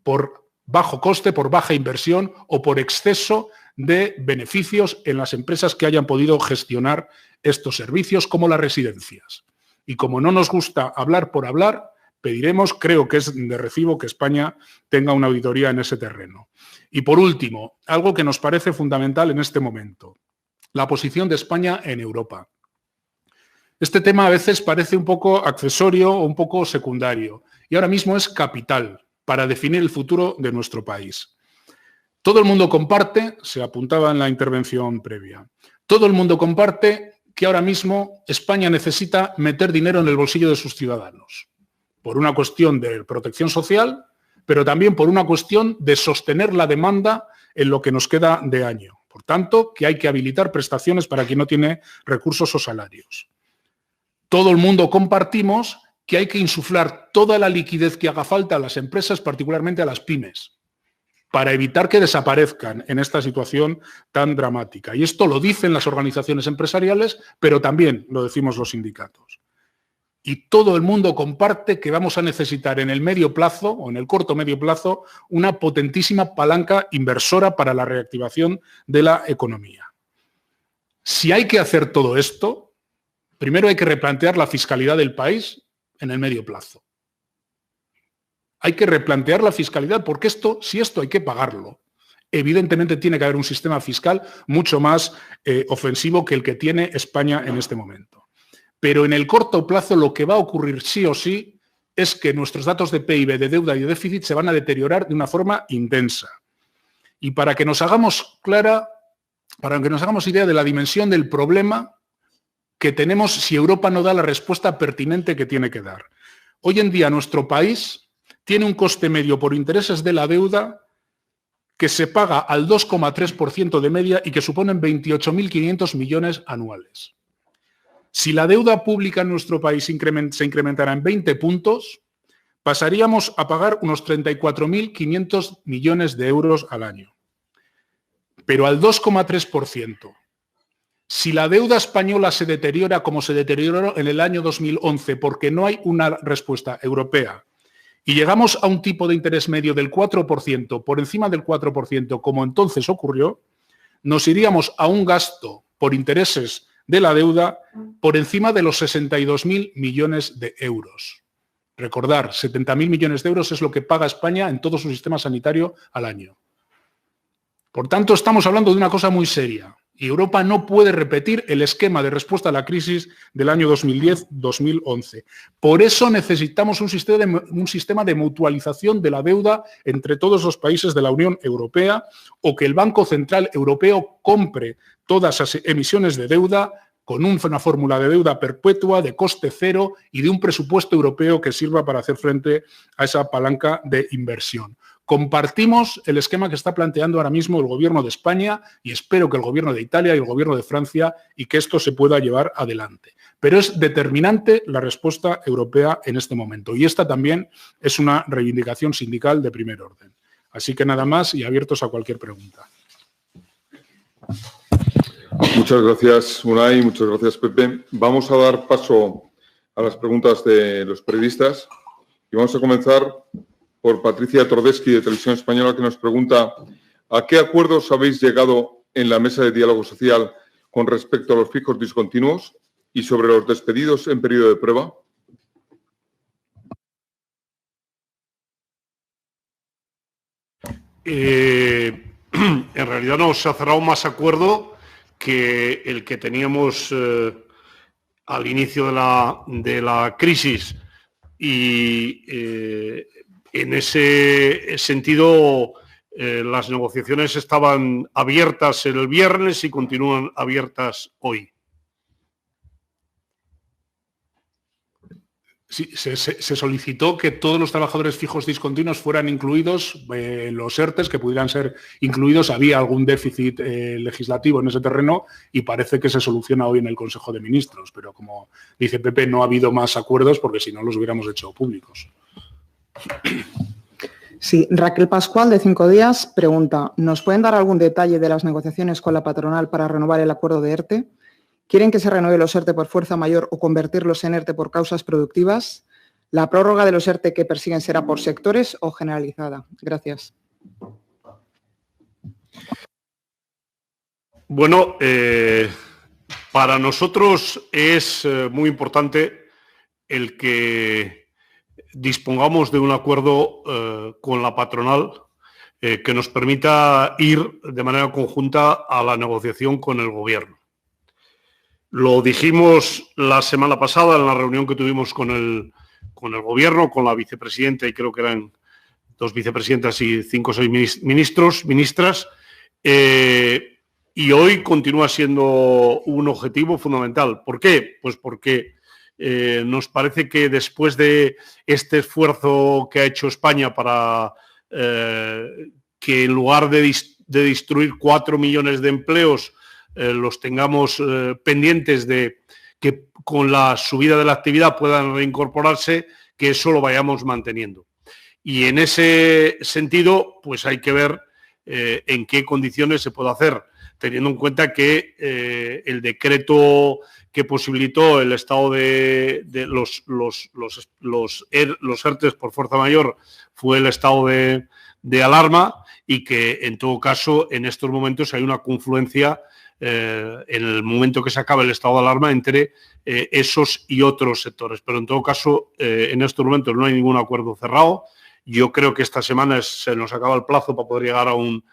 por bajo coste, por baja inversión o por exceso de beneficios en las empresas que hayan podido gestionar estos servicios, como las residencias. Y como no nos gusta hablar por hablar, pediremos, creo que es de recibo, que España tenga una auditoría en ese terreno. Y por último, algo que nos parece fundamental en este momento, la posición de España en Europa. Este tema a veces parece un poco accesorio o un poco secundario y ahora mismo es capital para definir el futuro de nuestro país. Todo el mundo comparte, se apuntaba en la intervención previa, todo el mundo comparte que ahora mismo España necesita meter dinero en el bolsillo de sus ciudadanos, por una cuestión de protección social, pero también por una cuestión de sostener la demanda en lo que nos queda de año. Por tanto, que hay que habilitar prestaciones para quien no tiene recursos o salarios. Todo el mundo compartimos que hay que insuflar toda la liquidez que haga falta a las empresas, particularmente a las pymes, para evitar que desaparezcan en esta situación tan dramática. Y esto lo dicen las organizaciones empresariales, pero también lo decimos los sindicatos. Y todo el mundo comparte que vamos a necesitar en el medio plazo o en el corto medio plazo una potentísima palanca inversora para la reactivación de la economía. Si hay que hacer todo esto, primero hay que replantear la fiscalidad del país en el medio plazo. Hay que replantear la fiscalidad porque si esto hay que pagarlo, evidentemente tiene que haber un sistema fiscal mucho más ofensivo que el que tiene España en este momento. Pero en el corto plazo lo que va a ocurrir sí o sí es que nuestros datos de PIB, de deuda y de déficit se van a deteriorar de una forma intensa. Y para que nos hagamos idea de la dimensión del problema que tenemos si Europa no da la respuesta pertinente que tiene que dar. Hoy en día nuestro país tiene un coste medio por intereses de la deuda que se paga al 2,3% de media y que suponen 28.500 millones anuales. Si la deuda pública en nuestro país se incrementara en 20 puntos, pasaríamos a pagar unos 34.500 millones de euros al año. Pero al 2,3%. Si la deuda española se deteriora como se deterioró en el año 2011 porque no hay una respuesta europea y llegamos a un tipo de interés medio del 4%, por encima del 4%, como entonces ocurrió, nos iríamos a un gasto por intereses de la deuda por encima de los 62.000 millones de euros. Recordar, 70.000 millones de euros es lo que paga España en todo su sistema sanitario al año. Por tanto, estamos hablando de una cosa muy seria. Y Europa no puede repetir el esquema de respuesta a la crisis del año 2010-2011. Por eso necesitamos un sistema de mutualización de la deuda entre todos los países de la Unión Europea o que el Banco Central Europeo compre todas las emisiones de deuda con una fórmula de deuda perpetua, de coste cero y de un presupuesto europeo que sirva para hacer frente a esa palanca de inversión. Compartimos el esquema que está planteando ahora mismo el Gobierno de España y espero que el Gobierno de Italia y el Gobierno de Francia y que esto se pueda llevar adelante. Pero es determinante la respuesta europea en este momento y esta también es una reivindicación sindical de primer orden. Así que nada más y abiertos a cualquier pregunta. Muchas gracias, Unai. Muchas gracias, Pepe. Vamos a dar paso a las preguntas de los periodistas y vamos a comenzar por Patricia Tordeschi, de Televisión Española, que nos pregunta ¿a qué acuerdos habéis llegado en la mesa de diálogo social con respecto a los fijos discontinuos y sobre los despedidos en periodo de prueba? En realidad no se ha cerrado más acuerdo que el que teníamos al inicio de la crisis y en ese sentido las negociaciones estaban abiertas el viernes y continúan abiertas hoy. Sí, se solicitó que todos los trabajadores fijos discontinuos fueran incluidos, los ERTEs que pudieran ser incluidos. Había algún déficit legislativo en ese terreno y parece que se soluciona hoy en el Consejo de Ministros. Pero como dice Pepe, no ha habido más acuerdos porque si no los hubiéramos hecho públicos. Sí, Raquel Pascual, de 5 días, pregunta, ¿nos pueden dar algún detalle de las negociaciones con la patronal para renovar el acuerdo de ERTE? ¿Quieren que se renueve los ERTE por fuerza mayor o convertirlos en ERTE por causas productivas? ¿La prórroga de los ERTE que persiguen será por sectores o generalizada? Gracias. Bueno, para nosotros es muy importante el que dispongamos de un acuerdo con la patronal que nos permita ir de manera conjunta a la negociación con el Gobierno. Lo dijimos la semana pasada en la reunión que tuvimos con el Gobierno, con la vicepresidenta, y creo que eran 2 vicepresidentas y 5 o 6 ministras, y hoy continúa siendo un objetivo fundamental. ¿Por qué? Pues porque nos parece que después de este esfuerzo que ha hecho España para que en lugar de destruir 4 millones de empleos, los tengamos pendientes de que con la subida de la actividad puedan reincorporarse, que eso lo vayamos manteniendo. Y en ese sentido, pues hay que ver en qué condiciones se puede hacer, teniendo en cuenta que el decreto que posibilitó el estado de los ERTEs por fuerza mayor fue el estado de alarma, y que en todo caso en estos momentos hay una confluencia en el momento que se acaba el estado de alarma entre esos y otros sectores. Pero en todo caso en estos momentos no hay ningún acuerdo cerrado. Yo creo que esta semana se nos acaba el plazo para poder llegar a un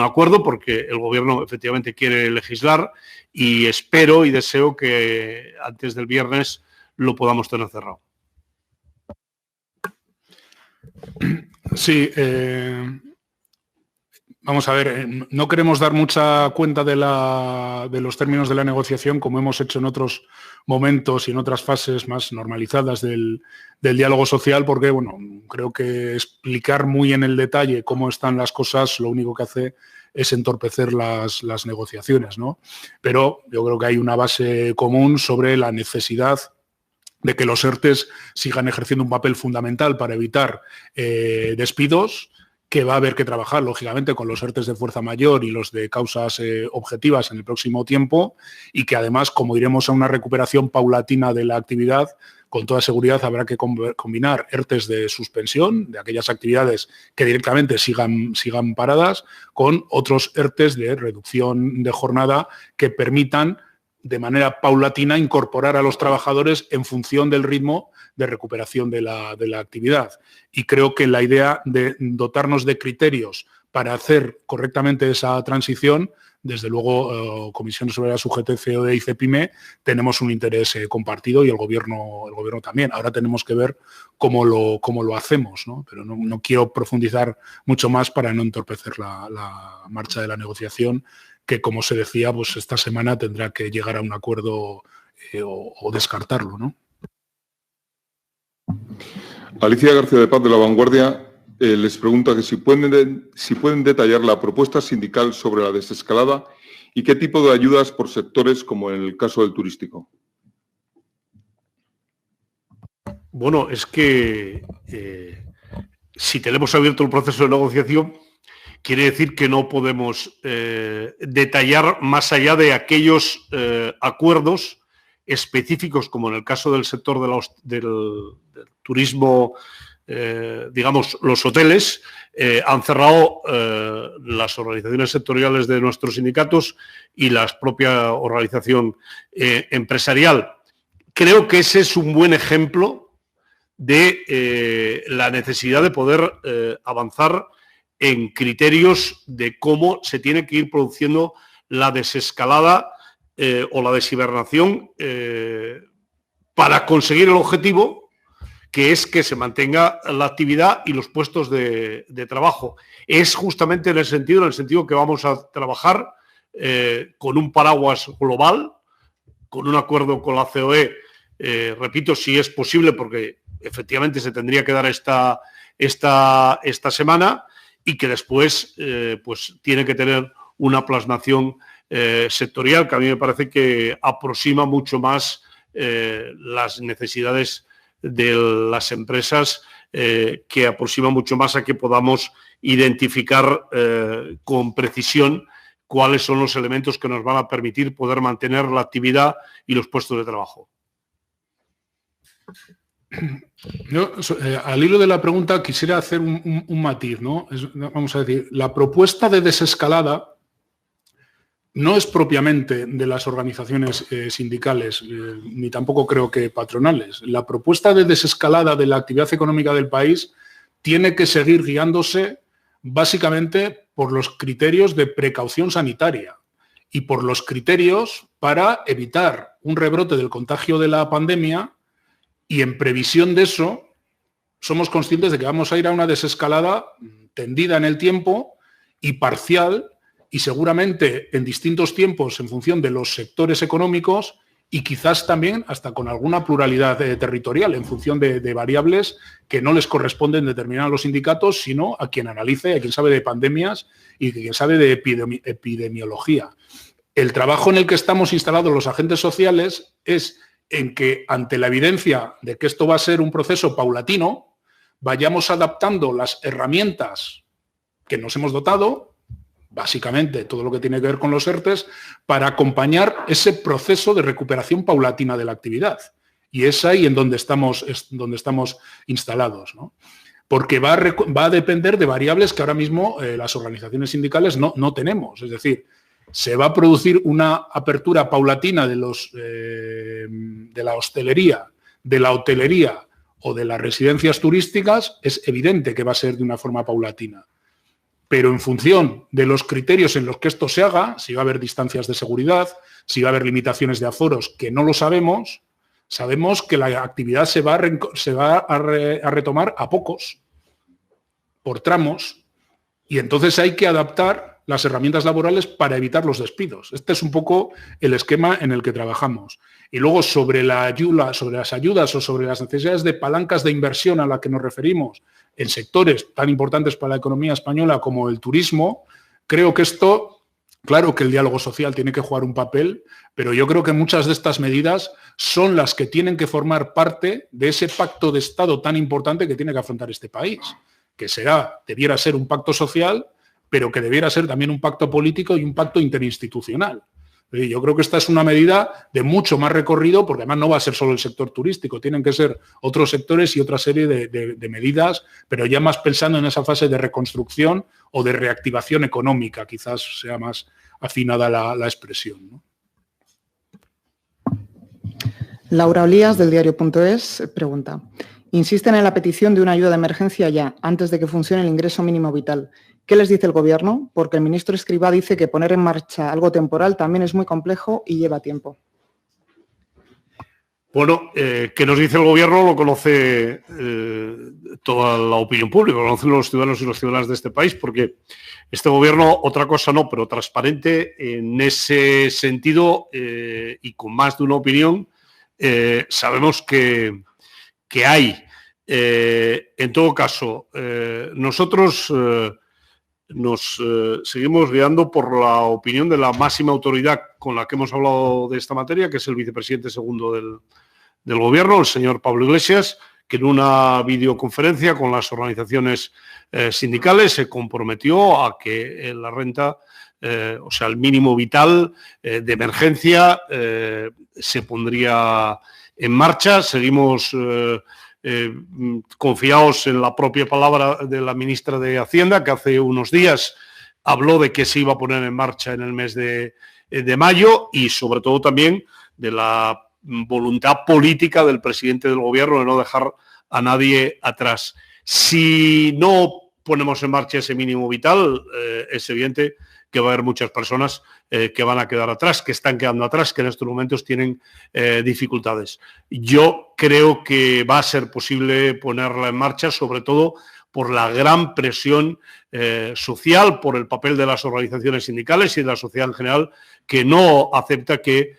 acuerdo, porque el Gobierno efectivamente quiere legislar, y espero y deseo que antes del viernes lo podamos tener cerrado. Sí, vamos a ver, no queremos dar mucha cuenta de los términos de la negociación, como hemos hecho en otros momentos y en otras fases más normalizadas del diálogo social, porque bueno, creo que explicar muy en el detalle cómo están las cosas lo único que hace es entorpecer las negociaciones, ¿no? Pero yo creo que hay una base común sobre la necesidad de que los ERTEs sigan ejerciendo un papel fundamental para evitar despidos, que va a haber que trabajar, lógicamente, con los ERTEs de fuerza mayor y los de causas objetivas en el próximo tiempo, y que además, como iremos a una recuperación paulatina de la actividad, con toda seguridad habrá que combinar ERTEs de suspensión, de aquellas actividades que directamente sigan paradas, con otros ERTEs de reducción de jornada que permitan de manera paulatina incorporar a los trabajadores en función del ritmo de recuperación de la actividad. Y creo que la idea de dotarnos de criterios para hacer correctamente esa transición, desde luego, Comisiones Obreras, UGT, COE y CEPIME, tenemos un interés compartido, y el gobierno también. Ahora tenemos que ver cómo lo hacemos, ¿no? Pero no quiero profundizar mucho más para no entorpecer la marcha de la negociación, que, como se decía, pues esta semana tendrá que llegar a un acuerdo o descartarlo, ¿no? Alicia García de Paz, de La Vanguardia, les pregunta que si pueden detallar la propuesta sindical sobre la desescalada y qué tipo de ayudas por sectores, como en el caso del turístico. Bueno, es que si tenemos abierto el proceso de negociación, quiere decir que no podemos detallar más allá de aquellos acuerdos específicos, como en el caso del sector del turismo, digamos, los hoteles. Han cerrado las organizaciones sectoriales de nuestros sindicatos y la propia organización empresarial. Creo que ese es un buen ejemplo de la necesidad de poder avanzar en criterios de cómo se tiene que ir produciendo la desescalada o la deshibernación para conseguir el objetivo, que es que se mantenga la actividad y los puestos de trabajo. Es justamente en el sentido que vamos a trabajar con un paraguas global, con un acuerdo con la COE, repito, si es posible, porque efectivamente se tendría que dar esta semana, y que después pues tiene que tener una plasmación sectorial, que a mí me parece que aproxima mucho más las necesidades de las empresas, que aproxima mucho más a que podamos identificar con precisión cuáles son los elementos que nos van a permitir poder mantener la actividad y los puestos de trabajo. Yo, al hilo de la pregunta, quisiera hacer un matiz, ¿no? Vamos a decir, la propuesta de desescalada no es propiamente de las organizaciones sindicales, ni tampoco creo que patronales. La propuesta de desescalada de la actividad económica del país tiene que seguir guiándose básicamente por los criterios de precaución sanitaria y por los criterios para evitar un rebrote del contagio de la pandemia, y en previsión de eso somos conscientes de que vamos a ir a una desescalada tendida en el tiempo y parcial, y seguramente en distintos tiempos en función de los sectores económicos y quizás también hasta con alguna pluralidad territorial en función de variables que no les corresponden determinar a los sindicatos, sino a quien analice, a quien sabe de pandemias y a quien sabe de epidemiología. El trabajo en el que estamos instalados los agentes sociales es en que, ante la evidencia de que esto va a ser un proceso paulatino, vayamos adaptando las herramientas que nos hemos dotado, básicamente todo lo que tiene que ver con los ERTEs, para acompañar ese proceso de recuperación paulatina de la actividad. Y es ahí en donde estamos instalados, ¿no? Porque va a depender de variables que ahora mismo las organizaciones sindicales no tenemos. Es decir, se va a producir una apertura paulatina de la hostelería, de la hotelería o de las residencias turísticas. Es evidente que va a ser de una forma paulatina. Pero en función de los criterios en los que esto se haga, si va a haber distancias de seguridad, si va a haber limitaciones de aforos, que no lo sabemos, sabemos que la actividad se va a retomar a pocos, por tramos, y entonces hay que adaptar las herramientas laborales para evitar los despidos. Este es un poco el esquema en el que trabajamos. Y luego sobre las ayudas o sobre las necesidades de palancas de inversión a las que nos referimos en sectores tan importantes para la economía española como el turismo, creo que esto, claro que el diálogo social tiene que jugar un papel, pero yo creo que muchas de estas medidas son las que tienen que formar parte de ese pacto de Estado tan importante que tiene que afrontar este país, que debiera ser un pacto social, pero que debiera ser también un pacto político y un pacto interinstitucional. Yo creo que esta es una medida de mucho más recorrido, porque además no va a ser solo el sector turístico, tienen que ser otros sectores y otra serie de medidas, pero ya más pensando en esa fase de reconstrucción o de reactivación económica, quizás sea más afinada la expresión, ¿no? Laura Olías, del diario.es, pregunta: insisten en la petición de una ayuda de emergencia ya, antes de que funcione el ingreso mínimo vital. ¿Qué les dice el Gobierno? Porque el ministro Escrivá dice que poner en marcha algo temporal también es muy complejo y lleva tiempo. Bueno, ¿qué nos dice el Gobierno? Lo conoce toda la opinión pública, lo conocen los ciudadanos y las ciudadanas de este país, porque este Gobierno, otra cosa no, pero transparente en ese sentido y con más de una opinión, sabemos que hay. En todo caso, nosotros nos seguimos guiando por la opinión de la máxima autoridad con la que hemos hablado de esta materia, que es el vicepresidente segundo del Gobierno, el señor Pablo Iglesias, que en una videoconferencia con las organizaciones sindicales se comprometió a que la renta, o sea, el mínimo vital de emergencia se pondría en marcha. Seguimos confiados en la propia palabra de la ministra de Hacienda, que hace unos días habló de que se iba a poner en marcha en el mes de mayo, y sobre todo también de la voluntad política del presidente del Gobierno de no dejar a nadie atrás. Si no ponemos en marcha ese mínimo vital, es evidente que va a haber muchas personas que van a quedar atrás, que están quedando atrás, que en estos momentos tienen dificultades. Yo creo que va a ser posible ponerla en marcha, sobre todo por la gran presión social, por el papel de las organizaciones sindicales y de la sociedad en general, que no acepta que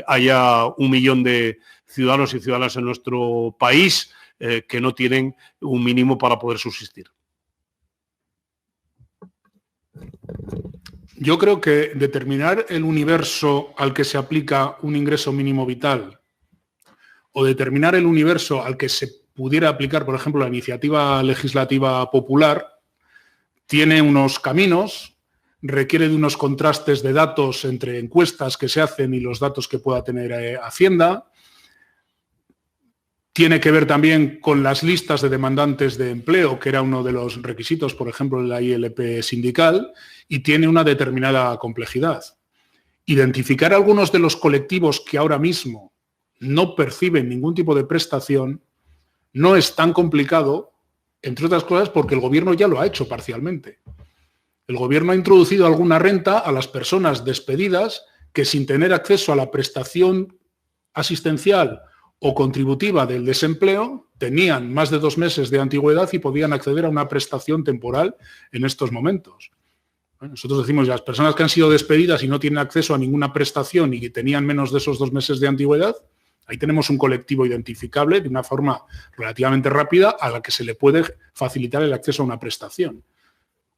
haya 1 millón de ciudadanos y ciudadanas en nuestro país que no tienen un mínimo para poder subsistir. Yo creo que determinar el universo al que se aplica un ingreso mínimo vital o determinar el universo al que se pudiera aplicar, por ejemplo, la iniciativa legislativa popular, tiene unos caminos requiere de unos contrastes de datos entre encuestas que se hacen y los datos que pueda tener Hacienda. Tiene que ver también con las listas de demandantes de empleo, que era uno de los requisitos, por ejemplo, de la ILP sindical, y tiene una determinada complejidad. Identificar algunos de los colectivos que ahora mismo no perciben ningún tipo de prestación no es tan complicado, entre otras cosas, porque el Gobierno ya lo ha hecho parcialmente. El Gobierno ha introducido alguna renta a las personas despedidas que, sin tener acceso a la prestación asistencial o contributiva del desempleo, tenían más de 2 meses de antigüedad y podían acceder a una prestación temporal en estos momentos. Nosotros decimos, las personas que han sido despedidas y no tienen acceso a ninguna prestación y que tenían menos de esos 2 meses de antigüedad, ahí tenemos un colectivo identificable de una forma relativamente rápida a la que se le puede facilitar el acceso a una prestación.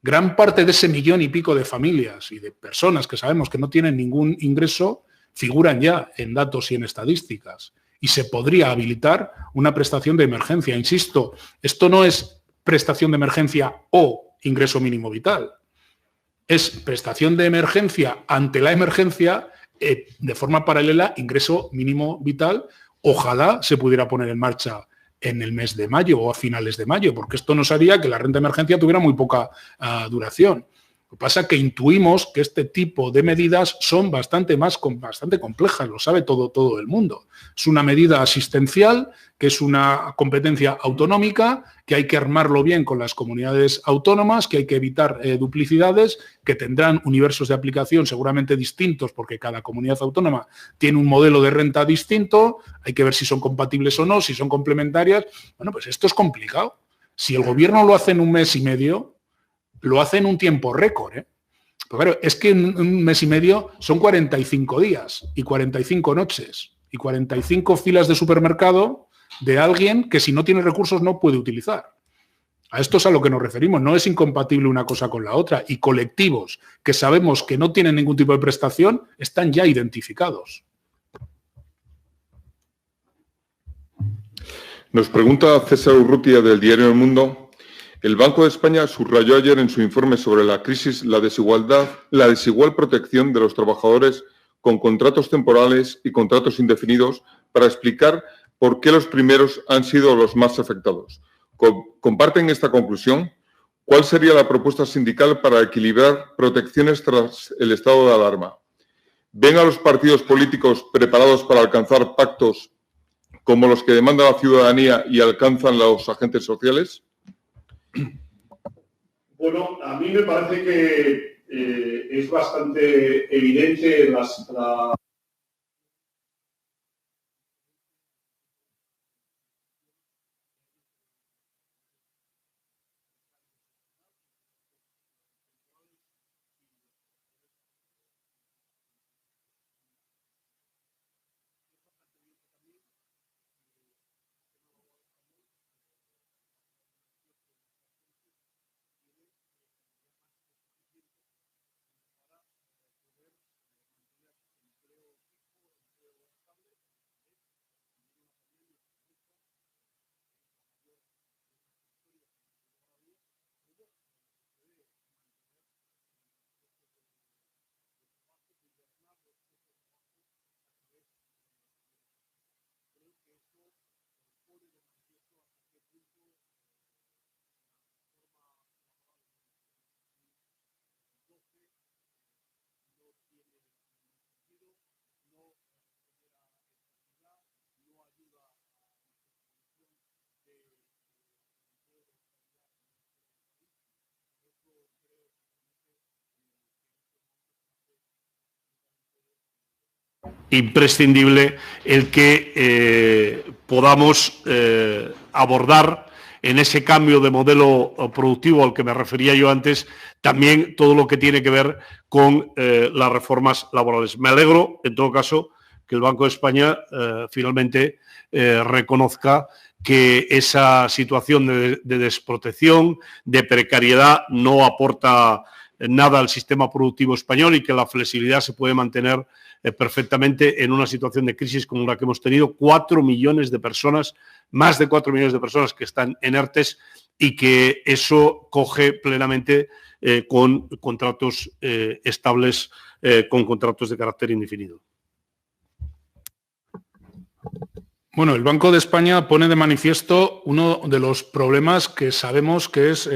Gran parte de ese 1,5 millones de familias y de personas que sabemos que no tienen ningún ingreso figuran ya en datos y en estadísticas. Y se podría habilitar una prestación de emergencia. Insisto, esto no es prestación de emergencia o ingreso mínimo vital. Es prestación de emergencia ante la emergencia, de forma paralela, ingreso mínimo vital. Ojalá se pudiera poner en marcha en el mes de mayo o a finales de mayo, porque esto nos haría que la renta de emergencia tuviera muy poca duración. Lo que pasa es que intuimos que este tipo de medidas son bastante complejas, lo sabe todo el mundo. Es una medida asistencial, que es una competencia autonómica, que hay que armarlo bien con las comunidades autónomas, que hay que evitar duplicidades, que tendrán universos de aplicación seguramente distintos, porque cada comunidad autónoma tiene un modelo de renta distinto, hay que ver si son compatibles o no, si son complementarias. Bueno, pues esto es complicado. Si el Gobierno lo hace en 1 mes y medio, lo hace en un tiempo récord, ¿eh? Pero claro, es que en 1 mes y medio son 45 días y 45 noches y 45 filas de supermercado de alguien que, si no tiene recursos, no puede utilizar. A esto es a lo que nos referimos. No es incompatible una cosa con la otra, y colectivos que sabemos que no tienen ningún tipo de prestación están ya identificados. Nos pregunta César Urrutia, del diario El Mundo. El Banco de España subrayó ayer en su informe sobre la crisis la desigual protección de los trabajadores con contratos temporales y contratos indefinidos, para explicar por qué los primeros han sido los más afectados. ¿Comparten esta conclusión? ¿Cuál sería la propuesta sindical para equilibrar protecciones tras el estado de alarma? ¿Ven a los partidos políticos preparados para alcanzar pactos como los que demanda la ciudadanía y alcanzan los agentes sociales? Bueno, a mí me parece que es bastante evidente imprescindible el que podamos abordar en ese cambio de modelo productivo al que me refería yo antes, también todo lo que tiene que ver con las reformas laborales. Me alegro, en todo caso, que el Banco de España finalmente reconozca que esa situación de desprotección, de precariedad, no aporta nada al sistema productivo español, y que la flexibilidad se puede mantener perfectamente en una situación de crisis como la que hemos tenido. 4 millones de personas, más de 4 millones de personas que están en ERTES, y que eso coge plenamente con contratos estables, con contratos de carácter indefinido. Bueno, el Banco de España pone de manifiesto uno de los problemas que sabemos que es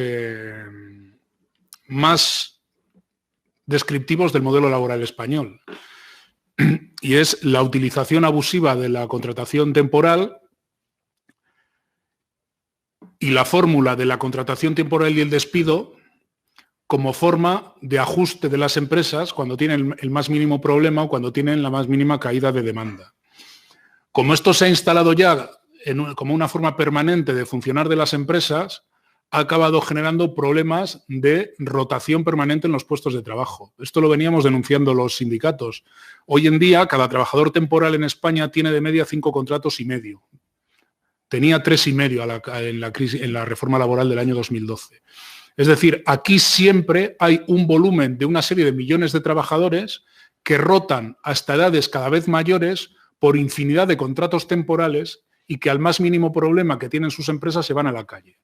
más descriptivos del modelo laboral español, y es la utilización abusiva de la contratación temporal y la fórmula de la contratación temporal y el despido como forma de ajuste de las empresas cuando tienen el más mínimo problema o cuando tienen la más mínima caída de demanda. Como esto se ha instalado ya como una forma permanente de funcionar de las empresas, ha acabado generando problemas de rotación permanente en los puestos de trabajo. Esto lo veníamos denunciando los sindicatos. Hoy en día, cada trabajador temporal en España tiene de media 5 contratos y medio. Tenía 3,5 en la reforma laboral del año 2012. Es decir, aquí siempre hay un volumen de una serie de millones de trabajadores que rotan hasta edades cada vez mayores por infinidad de contratos temporales y que al más mínimo problema que tienen sus empresas se van a la calle.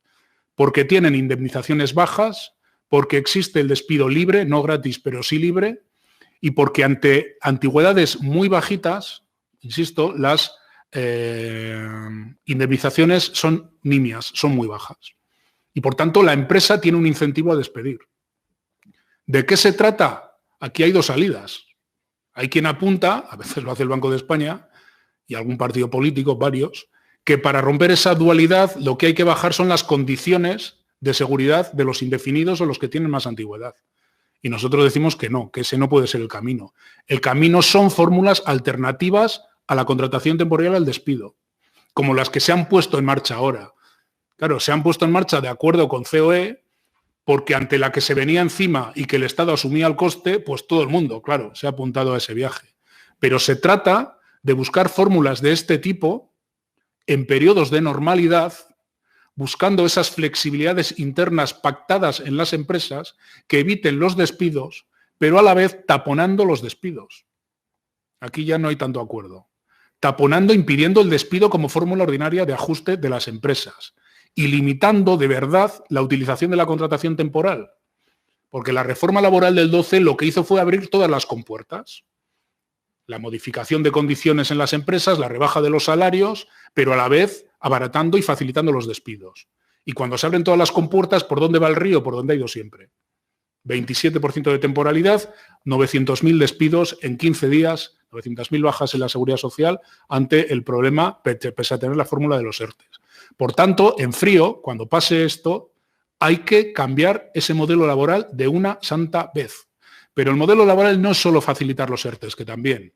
Porque tienen indemnizaciones bajas, porque existe el despido libre, no gratis, pero sí libre, y porque ante antigüedades muy bajitas, insisto, las indemnizaciones son nimias, son muy bajas. Y por tanto la empresa tiene un incentivo a despedir. ¿De qué se trata? Aquí hay dos salidas. Hay quien apunta, a veces lo hace el Banco de España y algún partido político, varios, que para romper esa dualidad lo que hay que bajar son las condiciones de seguridad de los indefinidos o los que tienen más antigüedad. Y nosotros decimos que no, que ese no puede ser el camino. El camino son fórmulas alternativas a la contratación temporal al despido, como las que se han puesto en marcha ahora. Claro, se han puesto en marcha de acuerdo con COE, porque ante la que se venía encima y que el Estado asumía el coste, pues todo el mundo, claro, se ha apuntado a ese viaje. Pero se trata de buscar fórmulas de este tipo en periodos de normalidad, buscando esas flexibilidades internas pactadas en las empresas que eviten los despidos, pero a la vez taponando los despidos. Aquí ya no hay tanto acuerdo. Taponando, impidiendo el despido como fórmula ordinaria de ajuste de las empresas y limitando de verdad la utilización de la contratación temporal. Porque la reforma laboral del 12 lo que hizo fue abrir todas las compuertas. La modificación de condiciones en las empresas, la rebaja de los salarios, pero a la vez abaratando y facilitando los despidos. Y cuando se abren todas las compuertas, ¿por dónde va el río? Por donde ha ido siempre. 27% de temporalidad, 900.000 despidos en 15 días, 900.000 bajas en la seguridad social ante el problema, pese a tener la fórmula de los ERTES. Por tanto, en frío, cuando pase esto, hay que cambiar ese modelo laboral de una santa vez. Pero el modelo laboral no es solo facilitar los ERTES, que también.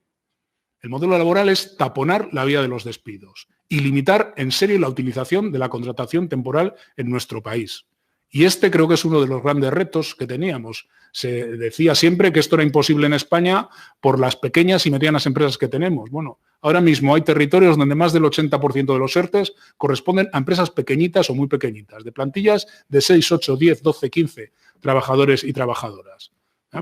El modelo laboral es taponar la vía de los despidos y limitar en serio la utilización de la contratación temporal en nuestro país. Y este creo que es uno de los grandes retos que teníamos. Se decía siempre que esto era imposible en España por las pequeñas y medianas empresas que tenemos. Bueno, ahora mismo hay territorios donde más del 80% de los ERTES corresponden a empresas pequeñitas o muy pequeñitas, de plantillas de 6, 8, 10, 12, 15 trabajadores y trabajadoras.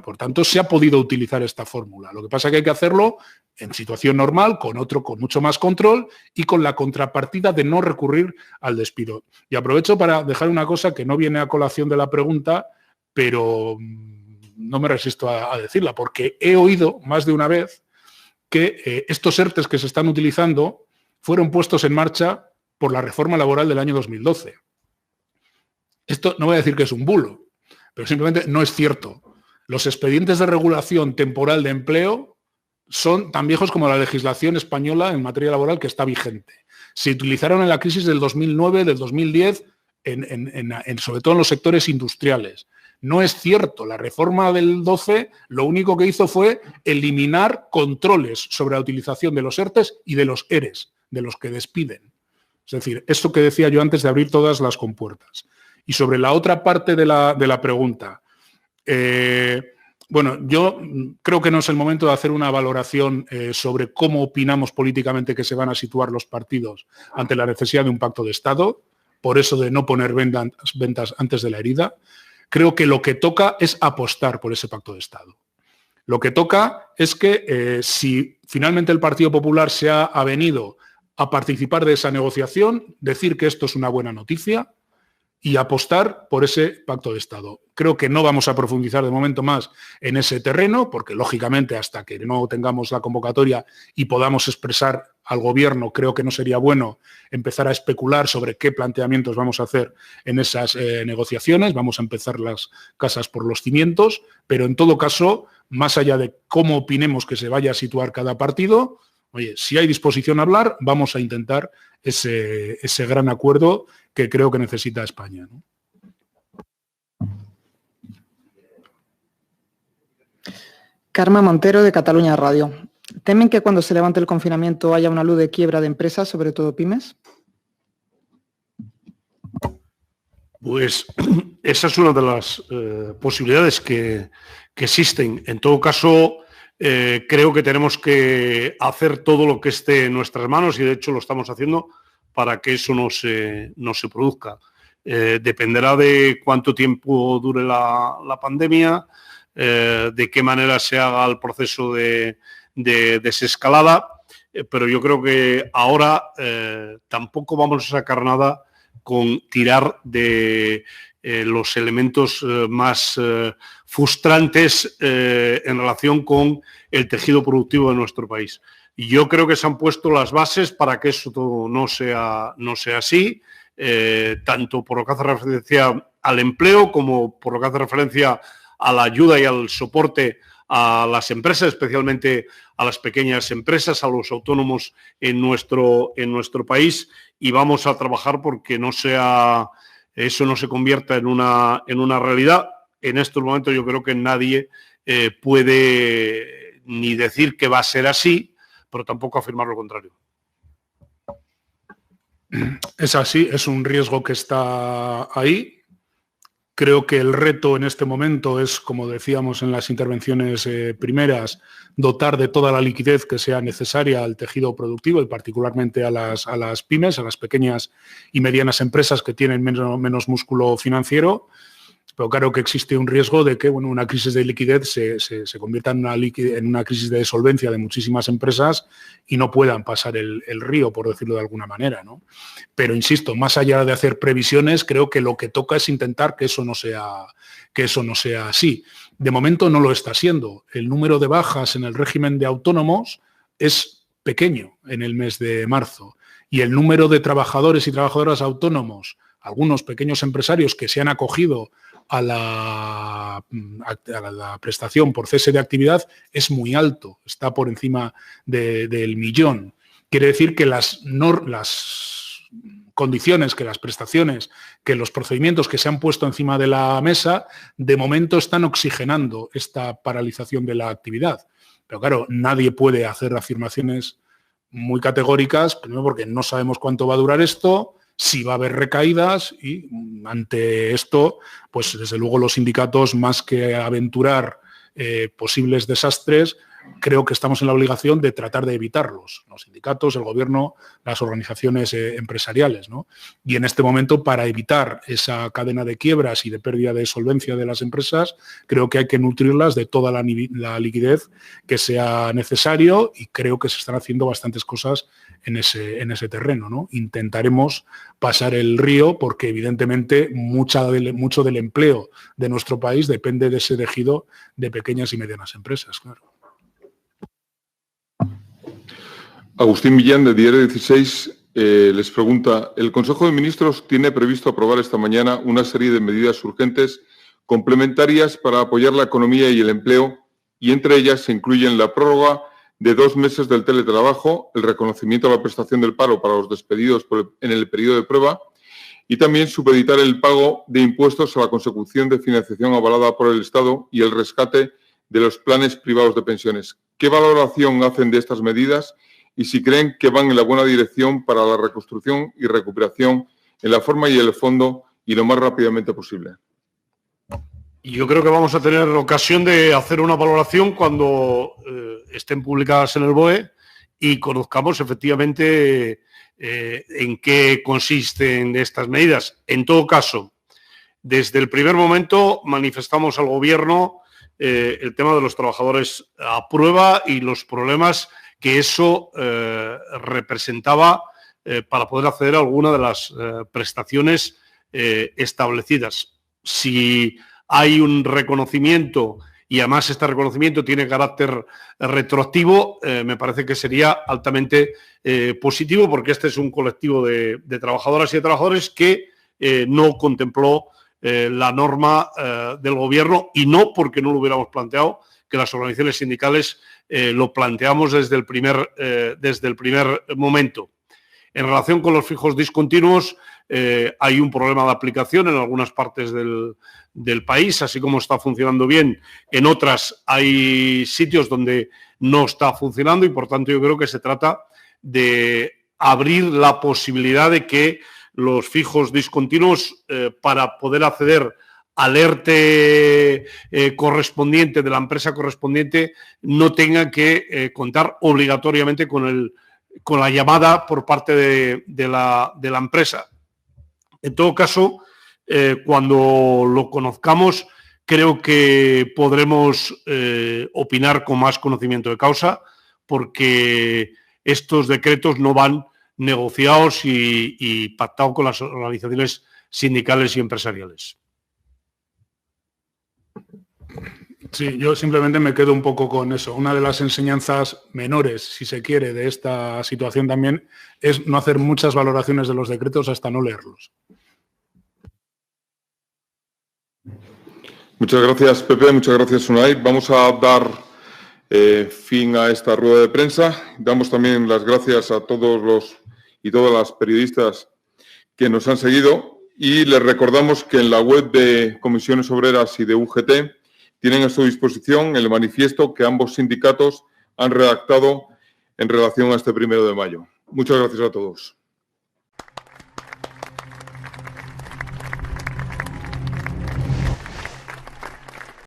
Por tanto, se ha podido utilizar esta fórmula. Lo que pasa es que hay que hacerlo en situación normal, con mucho más control y con la contrapartida de no recurrir al despido. Y aprovecho para dejar una cosa que no viene a colación de la pregunta, pero no me resisto a decirla, porque he oído más de una vez que estos ERTES que se están utilizando fueron puestos en marcha por la reforma laboral del año 2012. Esto no voy a decir que es un bulo, pero simplemente no es cierto. Los expedientes de regulación temporal de empleo son tan viejos como la legislación española en materia laboral que está vigente. Se utilizaron en la crisis del 2009, del 2010, sobre todo en los sectores industriales. No es cierto. La reforma del 12 lo único que hizo fue eliminar controles sobre la utilización de los ERTES y de los ERES, de los que despiden. Es decir, esto que decía yo antes de abrir todas las compuertas. Y sobre la otra parte de la pregunta, bueno, yo creo que no es el momento de hacer una valoración sobre cómo opinamos políticamente que se van a situar los partidos ante la necesidad de un pacto de Estado, por eso de no poner ventas antes de la herida. Creo que lo que toca es apostar por ese pacto de Estado. Lo que toca es que si finalmente el Partido Popular se ha avenido a participar de esa negociación, decir que esto es una buena noticia, y apostar por ese pacto de Estado. Creo que no vamos a profundizar de momento más en ese terreno, porque lógicamente hasta que no tengamos la convocatoria y podamos expresar al Gobierno, creo que no sería bueno empezar a especular sobre qué planteamientos vamos a hacer en esas negociaciones. Vamos a empezar las casas por los cimientos, pero en todo caso, más allá de cómo opinemos que se vaya a situar cada partido, oye, si hay disposición a hablar, vamos a intentar ese gran acuerdo que creo que necesita España, ¿no? Carme Montero, de Cataluña Radio. ¿Temen que cuando se levante el confinamiento haya una luz de quiebra de empresas, sobre todo pymes? Pues esa es una de las posibilidades que existen. En todo caso, creo que tenemos que hacer todo lo que esté en nuestras manos y de hecho lo estamos haciendo para que eso no se produzca. Dependerá de cuánto tiempo dure la pandemia, de qué manera se haga el proceso de desescalada, pero yo creo que ahora tampoco vamos a sacar nada con tirar de los elementos más frustrantes en relación con el tejido productivo de nuestro país. Y yo creo que se han puesto las bases para que eso todo no sea así, tanto por lo que hace referencia al empleo como por lo que hace referencia a la ayuda y al soporte a las empresas, especialmente a las pequeñas empresas, a los autónomos en nuestro país, y vamos a trabajar porque eso no se convierta en una realidad. En estos momentos yo creo que nadie puede ni decir que va a ser así, pero tampoco afirmar lo contrario. Es así, es un riesgo que está ahí. Creo que el reto en este momento es, como decíamos en las intervenciones primeras, dotar de toda la liquidez que sea necesaria al tejido productivo y particularmente a las pymes, a las pequeñas y medianas empresas que tienen menos músculo financiero. Pero claro que existe un riesgo de que una crisis de liquidez se convierta en una crisis de solvencia de muchísimas empresas y no puedan pasar el río, por decirlo de alguna manera, ¿no? Pero insisto, más allá de hacer previsiones, creo que lo que toca es intentar que eso no sea así. De momento no lo está siendo. El número de bajas en el régimen de autónomos es pequeño en el mes de marzo y el número de trabajadores y trabajadoras autónomos, algunos pequeños empresarios que se han acogido a la prestación por cese de actividad es muy alto, está por encima del 1.000.000. Quiere decir que las condiciones, que las prestaciones, que los procedimientos que se han puesto encima de la mesa, de momento están oxigenando esta paralización de la actividad. Pero claro, nadie puede hacer afirmaciones muy categóricas, primero porque no sabemos cuánto va a durar esto, si va a haber recaídas y ante esto, pues desde luego los sindicatos, más que aventurar posibles desastres, creo que estamos en la obligación de tratar de evitarlos, los sindicatos, el gobierno, las organizaciones empresariales, ¿no? Y en este momento, para evitar esa cadena de quiebras y de pérdida de solvencia de las empresas, creo que hay que nutrirlas de toda la liquidez que sea necesario y creo que se están haciendo bastantes cosas en ese terreno, ¿no? Intentaremos pasar el río porque evidentemente mucho del empleo de nuestro país depende de ese tejido de pequeñas y medianas empresas, claro. Agustín Millán, de Diario 16, les pregunta, el Consejo de Ministros tiene previsto aprobar esta mañana una serie de medidas urgentes complementarias para apoyar la economía y el empleo, y entre ellas se incluyen la prórroga de 2 meses del teletrabajo, el reconocimiento de la prestación del paro para los despedidos en el periodo de prueba y también supeditar el pago de impuestos a la consecución de financiación avalada por el Estado y el rescate de los planes privados de pensiones. ¿Qué valoración hacen de estas medidas y si creen que van en la buena dirección para la reconstrucción y recuperación en la forma y el fondo y lo más rápidamente posible? Yo creo que vamos a tener ocasión de hacer una valoración cuando estén publicadas en el BOE y conozcamos efectivamente en qué consisten estas medidas. En todo caso, desde el primer momento manifestamos al Gobierno el tema de los trabajadores a prueba y los problemas que eso representaba para poder acceder a alguna de las prestaciones establecidas. Si hay un reconocimiento y además este reconocimiento tiene carácter retroactivo, me parece que sería altamente positivo, porque este es un colectivo de trabajadoras y de trabajadores que no contempló la norma del Gobierno, y no porque no lo hubiéramos planteado, que las organizaciones sindicales lo planteamos desde el primer momento. En relación con los fijos discontinuos, hay un problema de aplicación en algunas partes del país, así como está funcionando bien, en otras hay sitios donde no está funcionando, y por tanto yo creo que se trata de abrir la posibilidad de que los fijos discontinuos, para poder acceder al ERTE correspondiente de la empresa correspondiente, no tengan que contar obligatoriamente con la llamada por parte de la empresa. En todo caso, cuando lo conozcamos, creo que podremos opinar con más conocimiento de causa, porque estos decretos no van negociados y pactados con las organizaciones sindicales y empresariales. Sí, yo simplemente me quedo un poco con eso. Una de las enseñanzas menores, si se quiere, de esta situación también es no hacer muchas valoraciones de los decretos hasta no leerlos. Muchas gracias, Pepe. Muchas gracias, Unai. Vamos a dar fin a esta rueda de prensa. Damos también las gracias a todos los y todas las periodistas que nos han seguido, y les recordamos que en la web de Comisiones Obreras y de UGT tienen a su disposición el manifiesto que ambos sindicatos han redactado en relación a este 1 de mayo. Muchas gracias a todos.